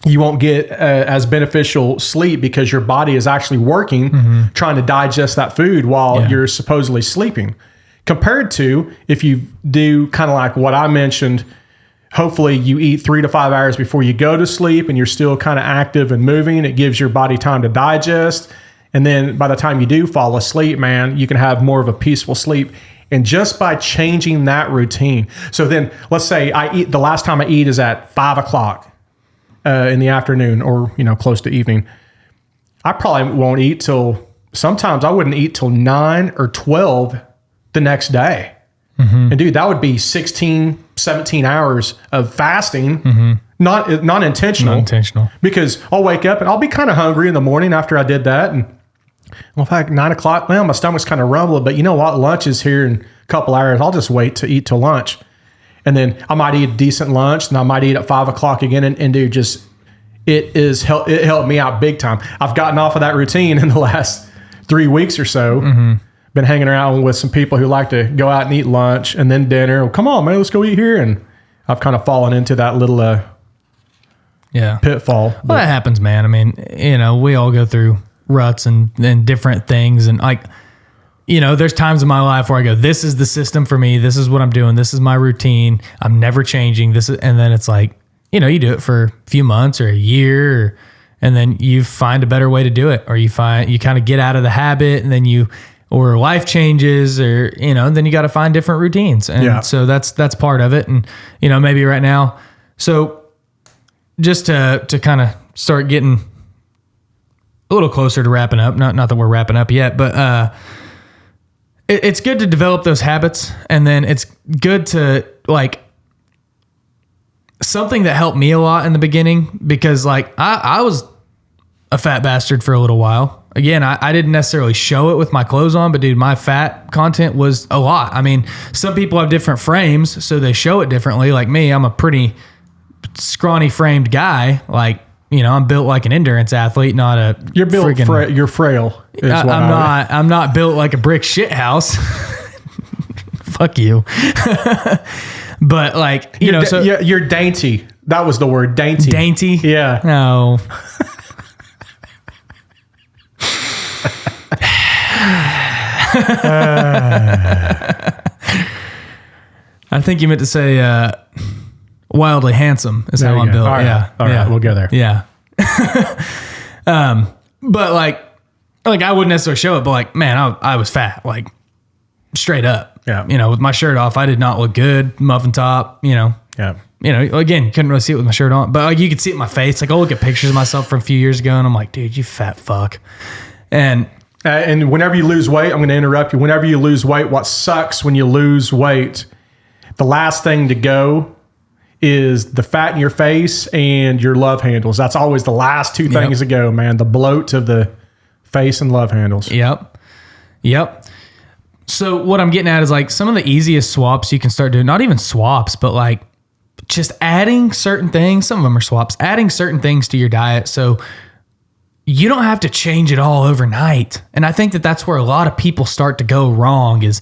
you won't get as beneficial sleep because your body is actually working, trying to digest that food while you're supposedly sleeping. Compared to if you do kind of like what I mentioned, hopefully you eat 3 to 5 hours before you go to sleep and you're still kind of active and moving. It gives your body time to digest. And then by the time you do fall asleep, man, you can have more of a peaceful sleep. And just by changing that routine. So then let's say the last time I eat is at 5 o'clock in the afternoon or, close to evening. I probably won't eat sometimes I wouldn't eat till 9 or 12 the next day. Mm-hmm. And dude, that would be 16, 17 hours of fasting, not intentional. Non-intentional. Because I'll wake up and I'll be kind of hungry in the morning after I did that. And in fact, 9 o'clock, my stomach's kind of rumbling, but you know what? Lunch is here in a couple hours. I'll just wait to eat till lunch. And then I might eat a decent lunch and I might eat at 5 o'clock again. And dude, it helped me out big time. I've gotten off of that routine in the last 3 weeks or so. Mm-hmm. Been hanging around with some people who like to go out and eat lunch and then dinner. Well, come on, man, let's go eat here. And I've kind of fallen into that little pitfall. Well, that happens, man. I mean, we all go through ruts and different things. And like, there's times in my life where I go, this is the system for me. This is what I'm doing. This is my routine. I'm never changing this. And then it's like, you do it for a few months or a year, and then you find a better way to do it, or you kind of get out of the habit, and then or life changes, or, then you got to find different routines. And so that's part of it. And, maybe right now, so just to kind of start getting a little closer to wrapping up, not that we're wrapping up yet, but, it's good to develop those habits, and then it's good to like something that helped me a lot in the beginning, because like I was a fat bastard for a little while. Again, I didn't necessarily show it with my clothes on, but dude, my fat content was a lot. I mean, some people have different frames, so they show it differently. Like me, I'm a pretty scrawny framed guy. Like, I'm built like an endurance athlete, not a. You're built. You're frail. I'm not built like a brick shit house. Fuck you. But like, you're dainty. That was the word, dainty. Dainty. Yeah. No. I think you meant to say wildly handsome is how I'm built. All right. Yeah. All right. We'll go there. Yeah. But like I wouldn't necessarily show it, but like, man, I was fat, like straight up. Yeah. With my shirt off, I did not look good. Muffin top, Yeah. Again, you couldn't really see it with my shirt on, but like you could see it in my face. Like I'll look at pictures of myself from a few years ago, and I'm like, dude, you fat fuck. And whenever you lose weight, I'm going to interrupt you. Whenever you lose weight, what sucks when you lose weight, the last thing to go is the fat in your face and your love handles. That's always the last two things to go, man. The bloat of the face and love handles. Yep. So what I'm getting at is like some of the easiest swaps you can start doing, not even swaps, but like just adding certain things. Some of them are swaps, adding certain things to your diet. So you don't have to change it all overnight. And I think that that's where a lot of people start to go wrong is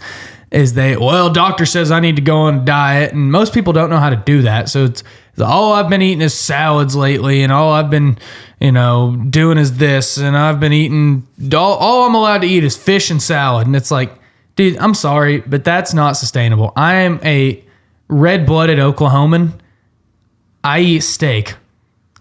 doctor says I need to go on a diet, and most people don't know how to do that. So it's all I've been eating is salads lately, and all I've been, doing is this, and I've been eating all I'm allowed to eat is fish and salad. And it's like, dude, I'm sorry, but that's not sustainable. I am a red-blooded Oklahoman. I eat steak.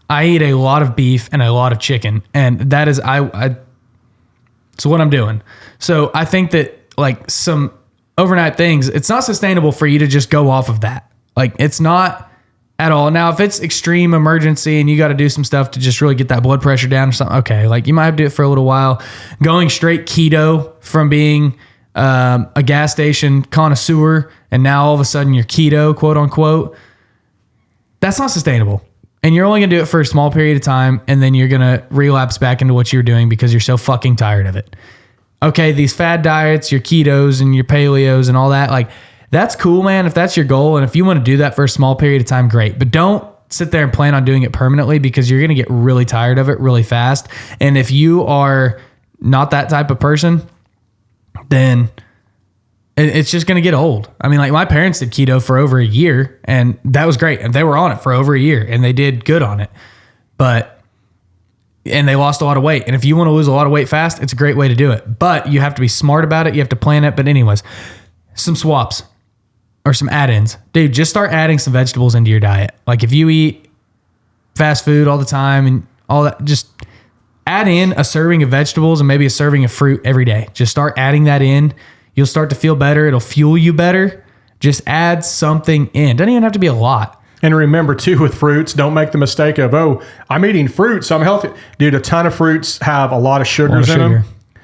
I eat a lot of beef and a lot of chicken, and that is it's what I'm doing. So I think that like some overnight things, it's not sustainable for you to just go off of that. Like it's not at all. Now, if it's extreme emergency and you got to do some stuff to just really get that blood pressure down or something, okay, like you might have to do it for a little while. Going straight keto from being a gas station connoisseur, and now all of a sudden you're keto, quote unquote, that's not sustainable. And you're only going to do it for a small period of time, and then you're going to relapse back into what you're doing because you're so fucking tired of it. Okay, these fad diets, your ketos and your paleos and all that, like that's cool, man. If that's your goal, and if you want to do that for a small period of time, great. But don't sit there and plan on doing it permanently, because you're going to get really tired of it really fast. And if you are not that type of person, then it's just going to get old. I mean, like my parents did keto for over a year, and that was great. And they were on it for over a year, and they did good on it. And they lost a lot of weight. And if you want to lose a lot of weight fast, it's a great way to do it. But you have to be smart about it. You have to plan it. But anyways, some swaps or some add-ins. Dude, just start adding some vegetables into your diet. Like if you eat fast food all the time and all that, just add in a serving of vegetables and maybe a serving of fruit every day. Just start adding that in. You'll start to feel better. It'll fuel you better. Just add something in. Doesn't even have to be a lot. And remember too, with fruits, don't make the mistake of, I'm eating fruit, so I'm healthy. Dude, a ton of fruits have a lot of sugars in them.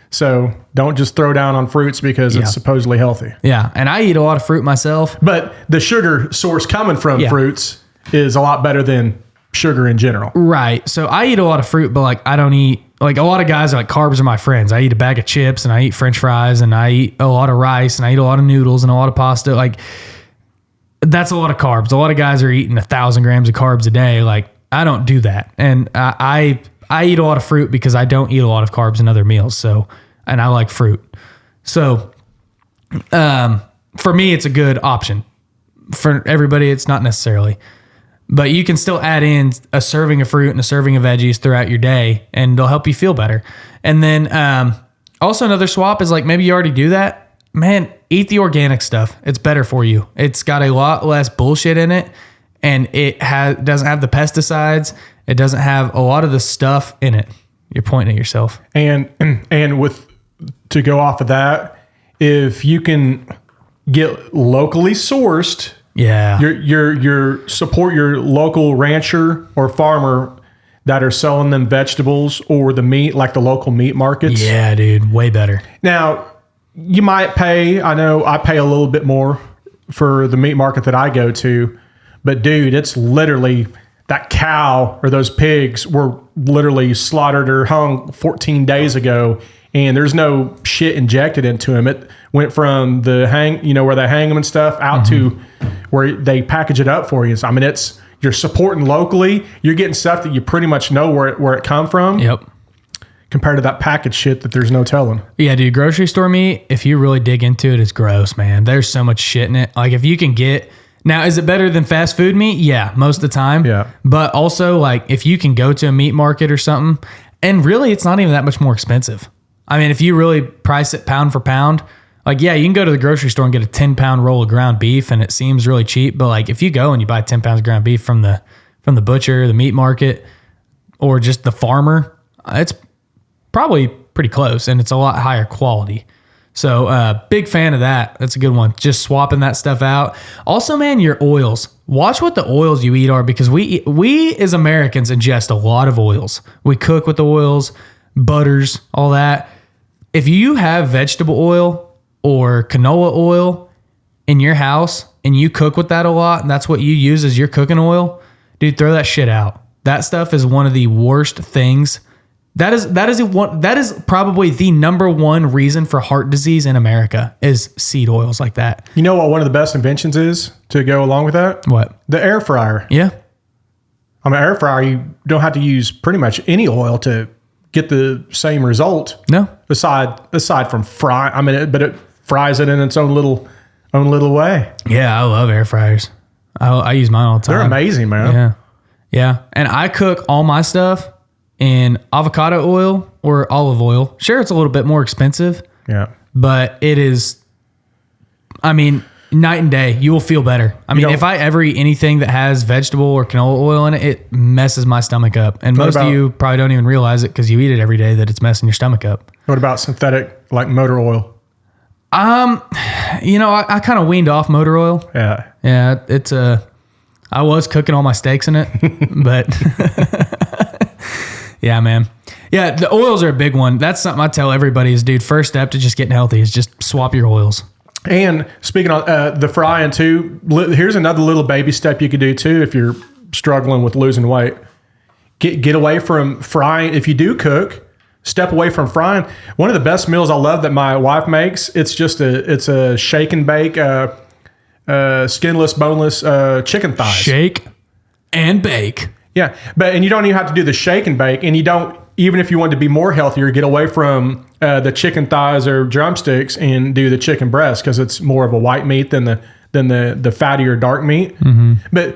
So don't just throw down on fruits because it's supposedly healthy. Yeah. And I eat a lot of fruit myself. But the sugar source coming from fruits is a lot better than sugar in general. Right. So I eat a lot of fruit, but like I don't eat, like a lot of guys are like, carbs are my friends. I eat a bag of chips and I eat French fries and I eat a lot of rice and I eat a lot of noodles and a lot of pasta. Like that's a lot of carbs. A lot of guys are eating 1,000 grams of carbs a day. Like I don't do that. And I eat a lot of fruit because I don't eat a lot of carbs in other meals. So, and I like fruit. So, for me, it's a good option. For everybody, it's not necessarily. But you can still add in a serving of fruit and a serving of veggies throughout your day, and they'll help you feel better. And then also another swap is like maybe you already do that. Man, eat the organic stuff. It's better for you. It's got a lot less bullshit in it, and it doesn't have the pesticides. It doesn't have a lot of the stuff in it. You're pointing at yourself. And to go off of that, if you can get locally sourced, your support your local rancher or farmer that are selling them vegetables or the meat, like the local meat markets. Yeah, dude, way better. Now, you might pay, I know I pay a little bit more for the meat market that I go to, but dude, it's literally that cow or those pigs were literally slaughtered or hung 14 days ago, and there's no shit injected into them. It went from the where they hang them and stuff out to where they package it up for you. So, I mean, you're supporting locally. You're getting stuff that you pretty much know where it come from. Yep. Compared to that packaged shit that there's no telling. Yeah, dude, grocery store meat, if you really dig into it, it's gross, man. There's so much shit in it. Like, if you can get... Now, is it better than fast food meat? Yeah, most of the time. Yeah. But also, like, if you can go to a meat market or something, and really, it's not even that much more expensive. I mean, if you really price it pound for pound, like, yeah, you can go to the grocery store and get a 10-pound roll of ground beef, and it seems really cheap. But, like, if you go and you buy 10 pounds of ground beef from the butcher, the meat market, or just the farmer, it's probably pretty close, and it's a lot higher quality. So big fan of that. That's a good one. Just swapping that stuff out. Also, man, your oils. Watch what the oils you eat are, because we as Americans ingest a lot of oils. We cook with the oils, butters, all that. If you have vegetable oil or canola oil in your house and you cook with that a lot, and that's what you use as your cooking oil, dude, throw that shit out. That stuff is one of the worst things. That is probably the number one reason for heart disease in America is seed oils like that. You know what one of the best inventions is to go along with that? What? The air fryer. Yeah. On an air fryer, you don't have to use pretty much any oil to get the same result. No. Aside from fry, I mean, but it fries it in its own little way. Yeah, I love air fryers. I use mine all the time. They're amazing, man. Yeah. Yeah. And I cook all my stuff in avocado oil or olive oil. Sure, it's a little bit more expensive. Yeah. But it is, I mean, night and day. You will feel better. I mean, if I ever eat anything that has vegetable or canola oil in it, it messes my stomach up. And most of you probably don't even realize it because you eat it every day that it's messing your stomach up. What about synthetic, like motor oil? I kind of weaned off motor oil. Yeah. Yeah, I was cooking all my steaks in it, but yeah, man. Yeah, the oils are a big one. That's something I tell everybody is, dude, first step to just getting healthy is just swap your oils. And speaking of the frying too, here's another little baby step you could do too if you're struggling with losing weight. Get away from frying. If you do cook, step away from frying. One of the best meals I love that my wife makes, it's a shake and bake, skinless, boneless chicken thighs. Shake and bake. Yeah, and you don't even have to do the shake and bake, and you don't, even if you want to be more healthier, get away from the chicken thighs or drumsticks and do the chicken breast because it's more of a white meat than the fattier dark meat. Mm-hmm. But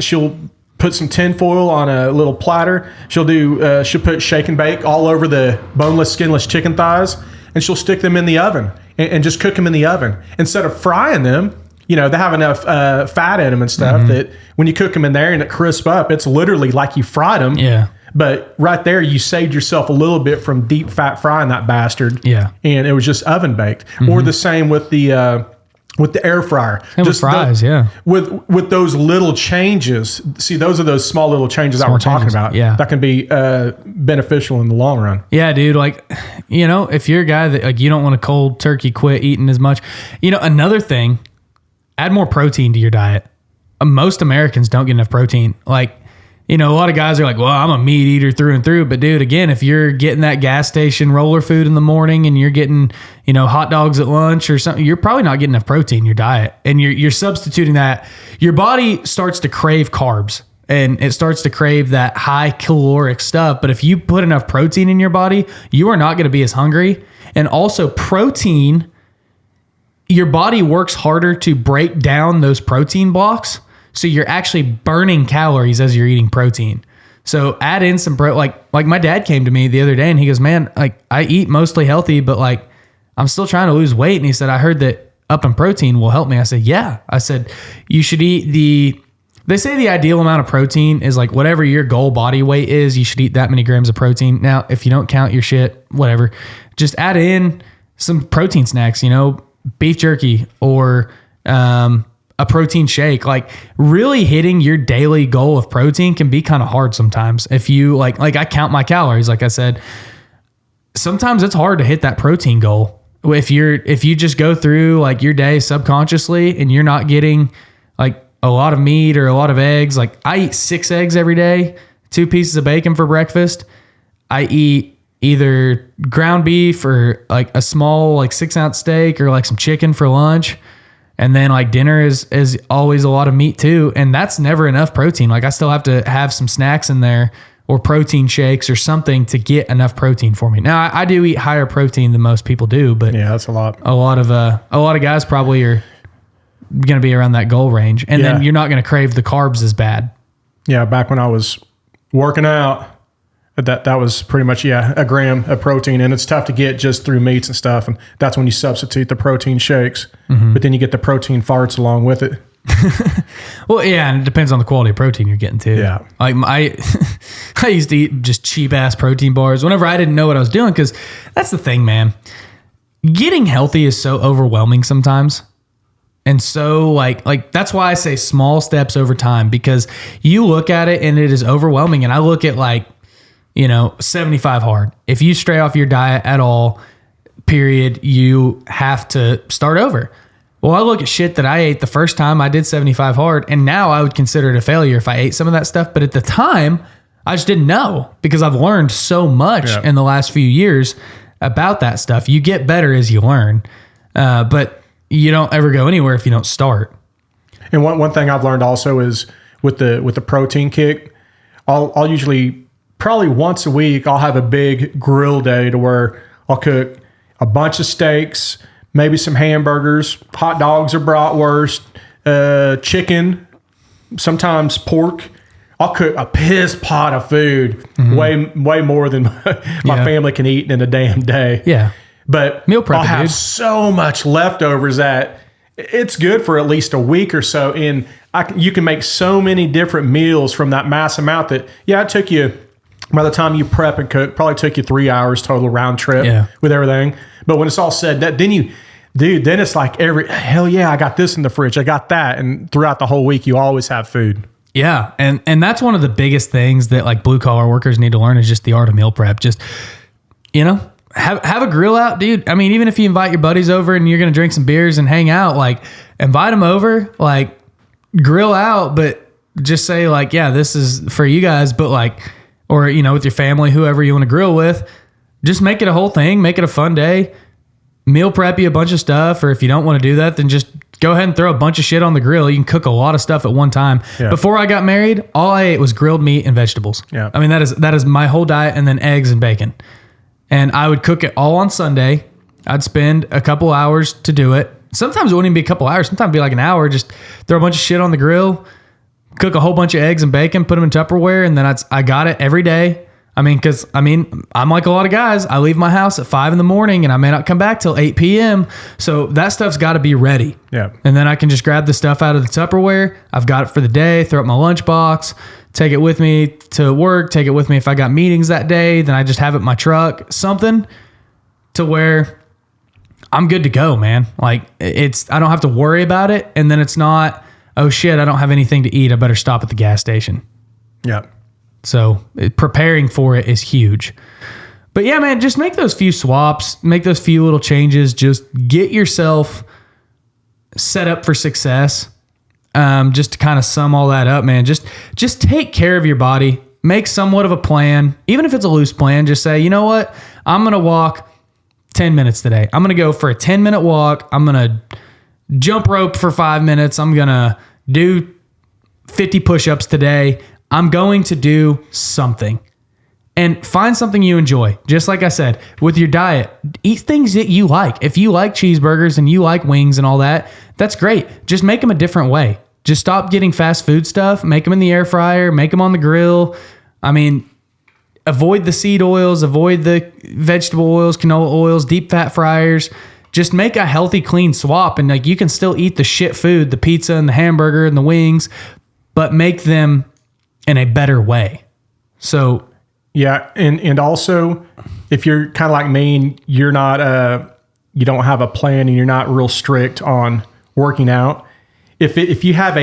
she'll put some tin foil on a little platter. She'll put shake and bake all over the boneless, skinless chicken thighs, and she'll stick them in the oven and just cook them in the oven instead of frying them. You know, they have enough fat in them and stuff that when you cook them in there and it crisp up, it's literally like you fried them. Yeah. But right there, you saved yourself a little bit from deep fat frying that bastard. Yeah. And it was just oven baked. Or the same with the air fryer. Same with fries, yeah. With those little changes. See, those are those small little changes that we're talking about. Yeah. That can be beneficial in the long run. Yeah, dude. Like, if you're a guy that like you don't want to cold turkey quit eating as much, another thing. Add more protein to your diet. Most Americans don't get enough protein. Like, a lot of guys are like, well, I'm a meat eater through and through. But dude, again, if you're getting that gas station roller food in the morning and you're getting, hot dogs at lunch or something, you're probably not getting enough protein in your diet. And you're substituting that. Your body starts to crave carbs and it starts to crave that high caloric stuff. But if you put enough protein in your body, you are not going to be as hungry. And also protein, your body works harder to break down those protein blocks. So you're actually burning calories as you're eating protein. So add in some like my dad came to me the other day and he goes, man, like I eat mostly healthy, but like I'm still trying to lose weight. And he said, I heard that upping protein will help me. I said, yeah. I said, you should eat they say the ideal amount of protein is like whatever your goal body weight is, you should eat that many grams of protein. Now, if you don't count your shit, whatever, just add in some protein snacks, beef jerky or, a protein shake. Like really hitting your daily goal of protein can be kind of hard sometimes. If you like I count my calories, like I said, sometimes it's hard to hit that protein goal. If you just go through like your day subconsciously and you're not getting like a lot of meat or a lot of eggs, like I eat 6 eggs every day, 2 pieces of bacon for breakfast. I eat either ground beef or like a small like 6-ounce steak or like some chicken for lunch. And then like dinner is always a lot of meat too. And that's never enough protein. Like I still have to have some snacks in there or protein shakes or something to get enough protein for me. Now I do eat higher protein than most people do, but yeah, that's a lot. A lot of guys probably are going to be around that goal range. And then you're not going to crave the carbs as bad. Yeah. Back when I was working out, that was pretty much, a gram of protein. And it's tough to get just through meats and stuff. And that's when you substitute the protein shakes. Mm-hmm. But then you get the protein farts along with it. Well, yeah, and it depends on the quality of protein you're getting too. Yeah. Like I used to eat just cheap ass protein bars whenever I didn't know what I was doing, because that's the thing, man. Getting healthy is so overwhelming sometimes. And so like that's why I say small steps over time, because you look at it and it is overwhelming. And I look at 75 hard. If you stray off your diet at all, period, you have to start over. Well, I look at shit that I ate the first time I did 75 hard, and now I would consider it a failure if I ate some of that stuff. But at the time, I just didn't know, because I've learned so much in the last few years about that stuff. You get better as you learn, but you don't ever go anywhere if you don't start. And one thing I've learned also is with the protein kick, I'll usually probably once a week I'll have a big grill day to where I'll cook a bunch of steaks, maybe some hamburgers, hot dogs or bratwurst, chicken, sometimes pork. I'll cook a piss pot of food, way more than my family can eat in a damn day. Yeah. But meal prep, I'll have so much leftovers that it's good for at least a week or so. And you can make so many different meals from that mass amount that, it took you, by the time you prep and cook, probably took you 3 hours total round trip with everything. But when it's all said, then it's like hell yeah, I got this in the fridge, I got that. And throughout the whole week, you always have food. Yeah. And that's one of the biggest things that like blue collar workers need to learn, is just the art of meal prep. Just, have a grill out, dude. I mean, even if you invite your buddies over and you're going to drink some beers and hang out, like invite them over, like grill out, but just say like, yeah, this is for you guys, but like, or, with your family, whoever you want to grill with, just make it a whole thing, make it a fun day, meal prep you a bunch of stuff. Or if you don't want to do that, then just go ahead and throw a bunch of shit on the grill. You can cook a lot of stuff at one time. Yeah. Before I got married, all I ate was grilled meat and vegetables. Yeah. I mean, that is my whole diet, and then eggs and bacon. And I would cook it all on Sunday. I'd spend a couple hours to do it. Sometimes it wouldn't even be a couple hours. Sometimes it'd be like an hour. Just throw a bunch of shit on the grill, cook a whole bunch of eggs and bacon, put them in Tupperware, and then I got it every day. I'm like a lot of guys. I leave my house at 5 a.m. and I may not come back till 8 p.m. So that stuff's got to be ready. Yeah. And then I can just grab the stuff out of the Tupperware. I've got it for the day, throw it in my lunchbox, take it with me to work, take it with me if I got meetings that day. Then I just have it in my truck, something to where I'm good to go, man. Like I don't have to worry about it. And then it's not, oh shit, I don't have anything to eat, I better stop at the gas station. Yeah. So preparing for it is huge. But yeah, man, just make those few swaps, make those few little changes. Just get yourself set up for success. Just to kind of sum all that up, man, just take care of your body, make somewhat of a plan. Even if it's a loose plan, just say, you know what? I'm going to walk 10 minutes today. I'm going to go for a 10-minute walk. I'm going to jump rope for 5 minutes. I'm going to do 50 push-ups today. I'm going to do something, and find something you enjoy. Just like I said, with your diet, eat things that you like. If you like cheeseburgers and you like wings and all that, that's great. Just make them a different way. Just stop getting fast food stuff. Make them in the air fryer. Make them on the grill. I mean, avoid the seed oils. Avoid the vegetable oils, canola oils, deep fat fryers. Just make a healthy, clean swap. And like, you can still eat the shit food, the pizza and the hamburger and the wings, but make them in a better way. So, yeah. And also, if you're kind of like me and you're not, you don't have a plan and you're not real strict on working out, if you have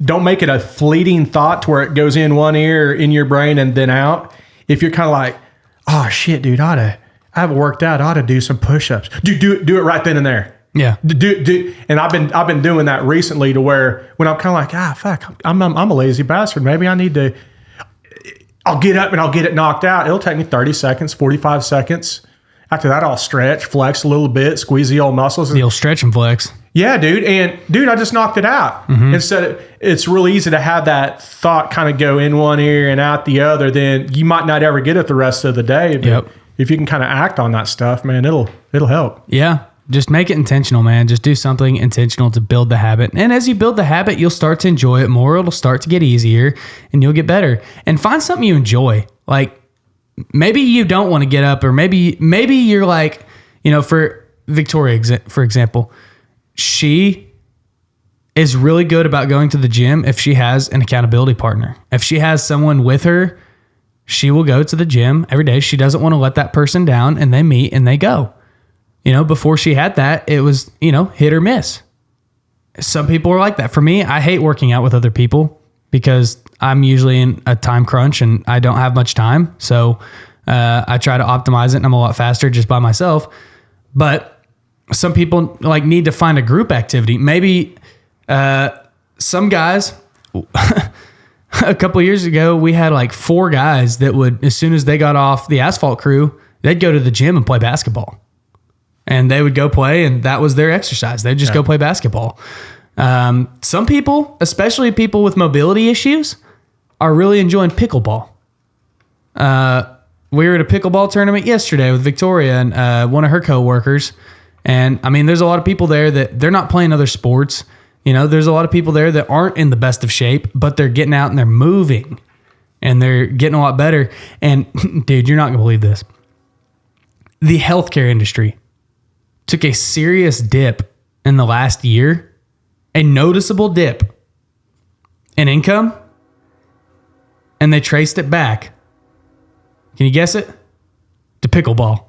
don't make it a fleeting thought to where it goes in one ear in your brain and then out. If you're kind of like, oh shit, dude, I haven't worked out, I ought to do some push-ups. Do it right then and there. Yeah. And I've been doing that recently to where when I'm kind of like, fuck, I'm a lazy bastard. Maybe I need to, I'll get up and I'll get it knocked out. It'll take me 30 seconds, 45 seconds. After that, I'll stretch, flex a little bit, squeeze the old muscles. The old stretch and flex. Yeah, dude. And dude, I just knocked it out. Instead, it's really easy to have that thought kind of go in one ear and out the other. Then you might not ever get it the rest of the day. But if you can kind of act on that stuff, man, it'll help. Yeah. Just make it intentional, man. Just do something intentional to build the habit. And as you build the habit, you'll start to enjoy it more. It'll start to get easier and you'll get better. And find something you enjoy. Like, maybe you don't want to get up, or maybe you're like, for Victoria, for example, she is really good about going to the gym if she has an accountability partner. If she has someone with her, she will go to the gym every day. She doesn't want to let that person down, and they meet and they go. Before she had that, it was, hit or miss. Some people are like that. For me, I hate working out with other people because I'm usually in a time crunch and I don't have much time. So I try to optimize it, and I'm a lot faster just by myself. But some people like need to find a group activity. Maybe some guys, a couple of years ago, we had like 4 guys that would, as soon as they got off the asphalt crew, they'd go to the gym and play basketball. And they would go play, and that was their exercise. They'd just go play basketball. Some people, especially people with mobility issues, are really enjoying pickleball. We were at a pickleball tournament yesterday with Victoria and one of her coworkers. And I mean, there's a lot of people there that they're not playing other sports. There's a lot of people there that aren't in the best of shape, but they're getting out and they're moving and they're getting a lot better. And dude, you're not going to believe this. The healthcare industry took a serious dip in the last year, a noticeable dip in income, and they traced it back. Can you guess it? To pickleball.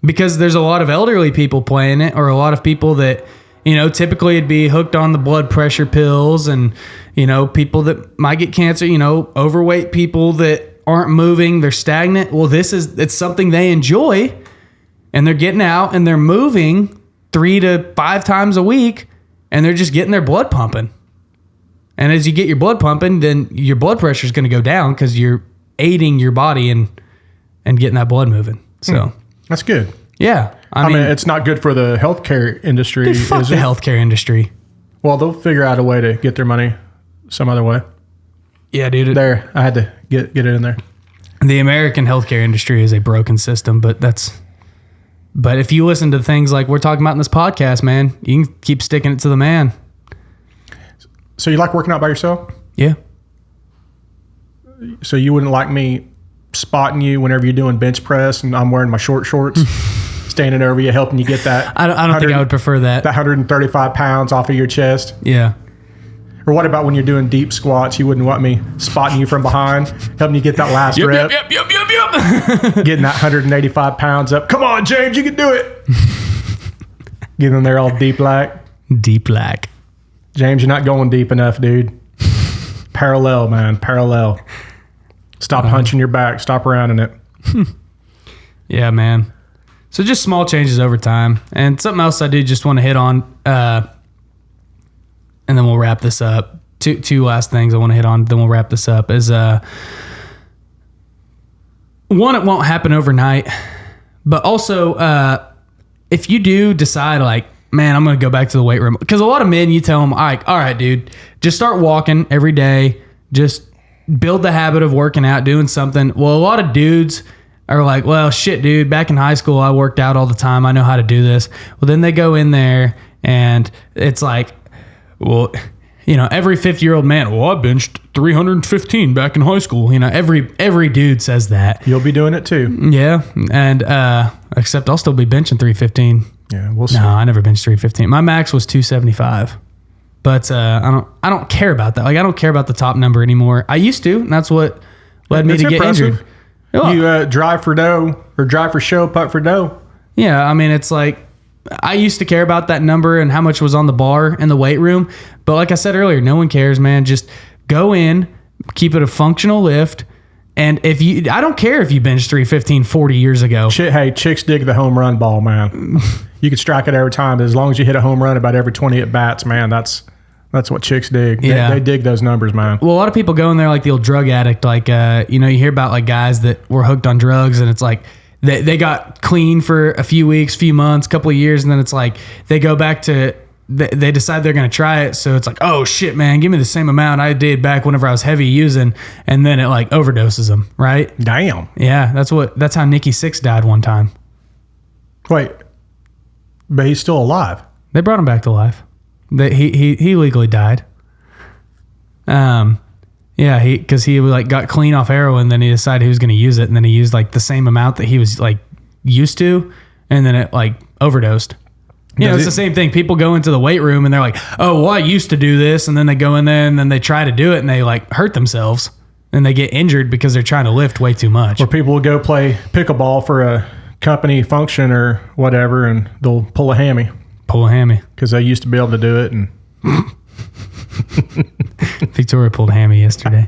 Because there's a lot of elderly people playing it, or a lot of people that, typically it'd be hooked on the blood pressure pills, and, people that might get cancer, overweight people that aren't moving, they're stagnant. Well, it's something they enjoy, and they're getting out and they're moving 3 to 5 times a week, and they're just getting their blood pumping. And as you get your blood pumping, then your blood pressure is going to go down because you're aiding your body and getting that blood moving. So that's good. Yeah. I mean, it's not good for the healthcare industry. Dude, fuck the healthcare industry. Well, they'll figure out a way to get their money some other way. Yeah, dude. There, I had to get it in there. The American healthcare industry is a broken system, but if you listen to things like we're talking about in this podcast, man, you can keep sticking it to the man. So you like working out by yourself? Yeah. So you wouldn't like me spotting you whenever you're doing bench press and I'm wearing my short shorts, standing over you, helping you get that? I don't think I would prefer that. That 135 pounds off of your chest? Yeah. Or what about when you're doing deep squats? You wouldn't want me spotting you from behind, helping you get that last rep? Yep. Getting that 185 pounds up. Come on, James, you can do it. Getting in there all deep like. Deep like. James, you're not going deep enough, dude. Parallel, man. Parallel. Stop hunching your back. Stop rounding it. Yeah, man. So just small changes over time. And something else I do just want to hit on, and then we'll wrap this up. Two last things I want to hit on, then we'll wrap this up, is one, it won't happen overnight. But also, if you do decide like, man, I'm going to go back to the weight room. Because a lot of men, you tell them, all right, dude, just start walking every day. Just build the habit of working out, doing something. Well, a lot of dudes are like, well, shit, dude, back in high school, I worked out all the time. I know how to do this. Well, then they go in there And it's like, well, every 50-year-old man, well, I benched 315 back in high school. Every dude says that. You'll be doing it too. Yeah. And, except I'll still be benching 315. Yeah, we'll see. No, I never benched 315. My max was 275. But I don't care about that. Like, I don't care about the top number anymore. I used to, and that's what led me to get injured. You drive for dough or drive for show, putt for dough. Yeah, I mean, it's like I used to care about that number and how much was on the bar in the weight room. But like I said earlier, no one cares, man. Just go in, keep it a functional lift. And I don't care if you bench 315 40 years ago. Hey, chicks dig the home run ball, man. You can strike it every time, but as long as you hit a home run about every 20 at bats, man, that's what chicks dig. Yeah. They dig those numbers, man. Well, a lot of people go in there like the old drug addict. Like, you hear about like guys that were hooked on drugs, and it's like they got clean for a few weeks, few months, couple of years, and then it's like they go back to they decide they're going to try it. So it's like, oh shit, man, give me the same amount I did back whenever I was heavy using, and then it like overdoses them, right? Damn. Yeah, that's how Nikki Sixx died one time. Wait, but he's still alive. They brought him back to life. He legally died. Yeah, because he like got clean off heroin, then he decided he was going to use it, and then he used like the same amount that he was like used to, and then it like overdosed. It's the same thing. People go into the weight room and they're like, oh, well, I used to do this, and then they go in there and then they try to do it and they like hurt themselves and they get injured because they're trying to lift way too much. Or people will go play pickleball for a company function or whatever, and they'll pull a hammy. Because they used to be able to do it. And Victoria pulled a hammy yesterday.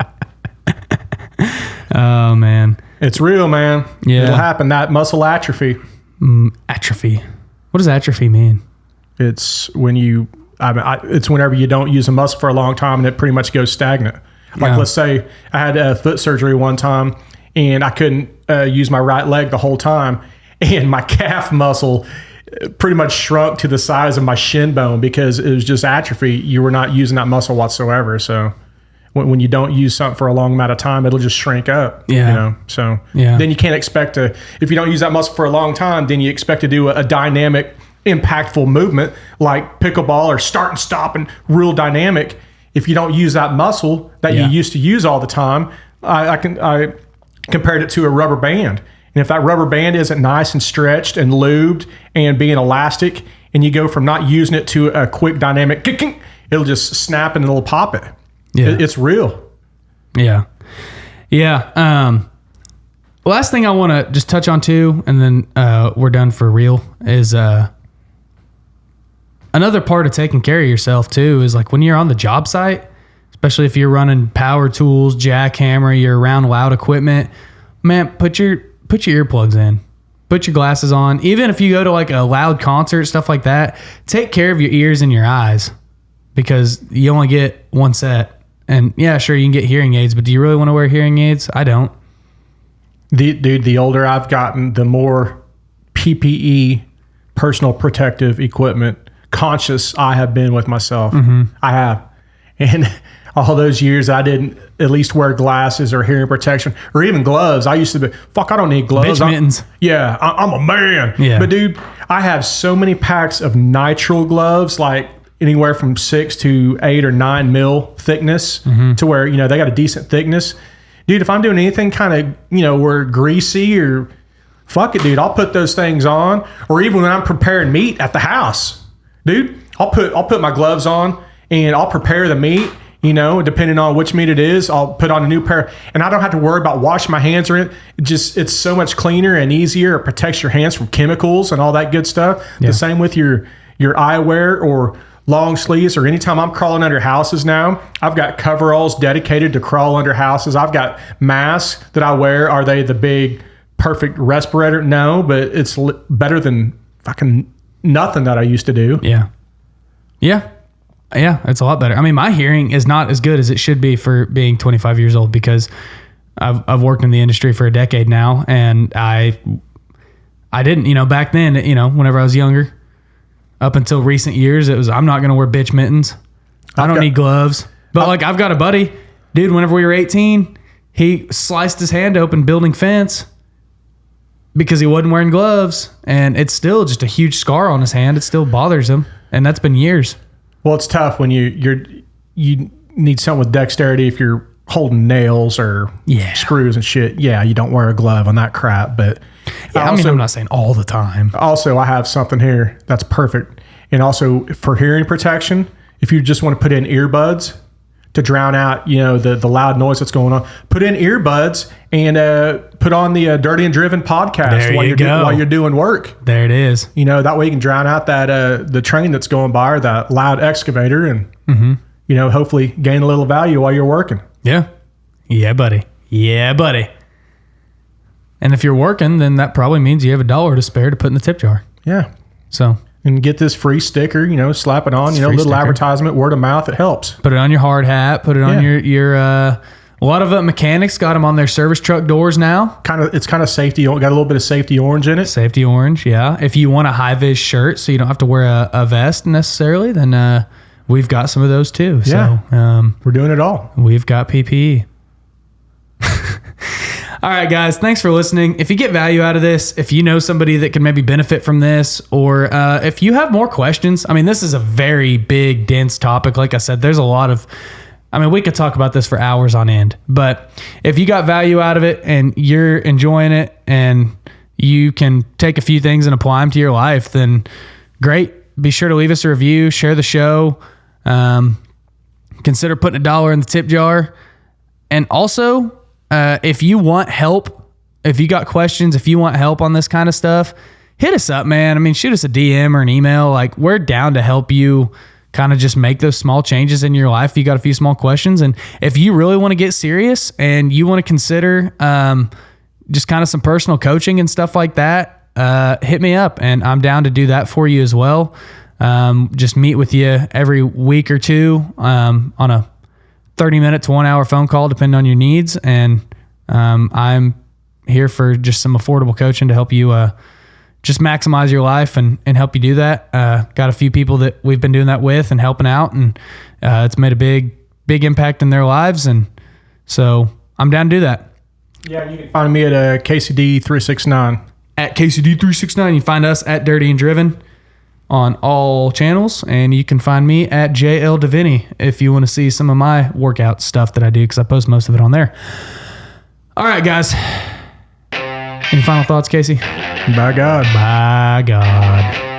Oh, man. It's real, man. Yeah. It'll happen. That muscle atrophy. Atrophy. What does atrophy mean? It's when it's whenever you don't use a muscle for a long time and it pretty much goes stagnant. Like, let's say I had a foot surgery one time and I couldn't use my right leg the whole time, and my calf muscle pretty much shrunk to the size of my shin bone because it was just atrophy. You were not using that muscle whatsoever. So when you don't use something for a long amount of time, it'll just shrink up. Yeah. So yeah. Then you can't expect to, if you don't use that muscle for a long time, then you expect to do a dynamic, impactful movement like pickleball or start and stop and real dynamic. If you don't use that muscle that you used to use all the time, I compared it to a rubber band. And if that rubber band isn't nice and stretched and lubed and being elastic, and you go from not using it to a quick dynamic, it'll just snap and it'll pop it. Yeah. It's real. Yeah. Yeah. Last thing I want to just touch on too, and then we're done for real, is another part of taking care of yourself too is like when you're on the job site, especially if you're running power tools, jackhammer, you're around loud equipment, man, put your earplugs in, put your glasses on. Even if you go to like a loud concert, stuff like that, take care of your ears and your eyes because you only get one set. And yeah, sure, you can get hearing aids, but do you really want to wear hearing aids? I don't. The older I've gotten, the more PPE, personal protective equipment, conscious I have been with myself. Mm-hmm. I have. And all those years I didn't at least wear glasses or hearing protection or even gloves. I used to be, I don't need gloves. Bitch mittens. I'm a man. Yeah. But dude, I have so many packs of nitrile gloves, like anywhere from 6 to 8 or 9 mil thickness to where, they got a decent thickness. Dude, if I'm doing anything kind of, we're greasy or fuck it, dude, I'll put those things on. Or even when I'm preparing meat at the house, dude, I'll put my gloves on and I'll prepare the meat, depending on which meat it is. I'll put on a new pair and I don't have to worry about washing my hands or it. It's so much cleaner and easier. It protects your hands from chemicals and all that good stuff. Yeah. The same with your eyewear or long sleeves, or anytime I'm crawling under houses now, I've got coveralls dedicated to crawl under houses. I've got masks that I wear. Are they the big perfect respirator? No, but it's better than fucking nothing that I used to do. Yeah. It's a lot better. I mean, my hearing is not as good as it should be for being 25 years old because I've worked in the industry for a decade now, and I didn't, back then, whenever I was younger, up until recent years, it was, I'm not going to wear bitch mittens. I don't need gloves. But like, I've got a buddy, dude, whenever we were 18, he sliced his hand open building fence. because he wasn't wearing gloves, and it's still just a huge scar on his hand. It still bothers him, and that's been years. Well, it's tough when you need something with dexterity if you're holding nails or screws and shit. Yeah, you don't wear a glove on that crap. But I'm not saying all the time. Also, I have something here that's perfect. And also for hearing protection, if you just want to put in earbuds to drown out, the loud noise that's going on, put in earbuds and put on the Dirty and Driven podcast while you're doing work. There it is. That way you can drown out that the train that's going by or that loud excavator and, hopefully gain a little value while you're working. Yeah. Yeah, buddy. Yeah, buddy. And if you're working, then that probably means you have $1 to spare to put in the tip jar. Yeah. So... And get this free sticker, slap it on, little sticker. Advertisement, word of mouth, it helps. Put it on your hard hat, put it on your a lot of mechanics got them on their service truck doors now. It's kind of safety, got a little bit of safety orange in it. Safety orange, yeah. If you want a high-vis shirt so you don't have to wear a vest necessarily, then we've got some of those too. Yeah. So we're doing it all. We've got PPE. All right, guys, thanks for listening. If you get value out of this, if you know somebody that can maybe benefit from this, or if you have more questions, this is a very big, dense topic. Like I said, there's a lot of, we could talk about this for hours on end, but if you got value out of it and you're enjoying it and you can take a few things and apply them to your life, then great. Be sure to leave us a review, share the show, consider putting $1 in the tip jar. And also, if you want help, if you got questions, if you want help on this kind of stuff, hit us up, man. Shoot us a DM or an email. Like, we're down to help you kind of just make those small changes in your life. If you got a few small questions, and if you really want to get serious and you want to consider just kind of some personal coaching and stuff like that, hit me up, and I'm down to do that for you as well. Just meet with you every week or two on a 30-minute to 1 hour phone call, depending on your needs. And I'm here for just some affordable coaching to help you just maximize your life and help you do that. Got a few people that we've been doing that with and helping out, and it's made a big impact in their lives. And so I'm down to do that. Yeah, you can find me at KCD369. At KCD369. You can find us at Dirty and Driven on all channels, and you can find me at JL Deviney if you want to see some of my workout stuff that I do, because I post most of it on there. All right, guys. Any final thoughts, Casey? By God. By God.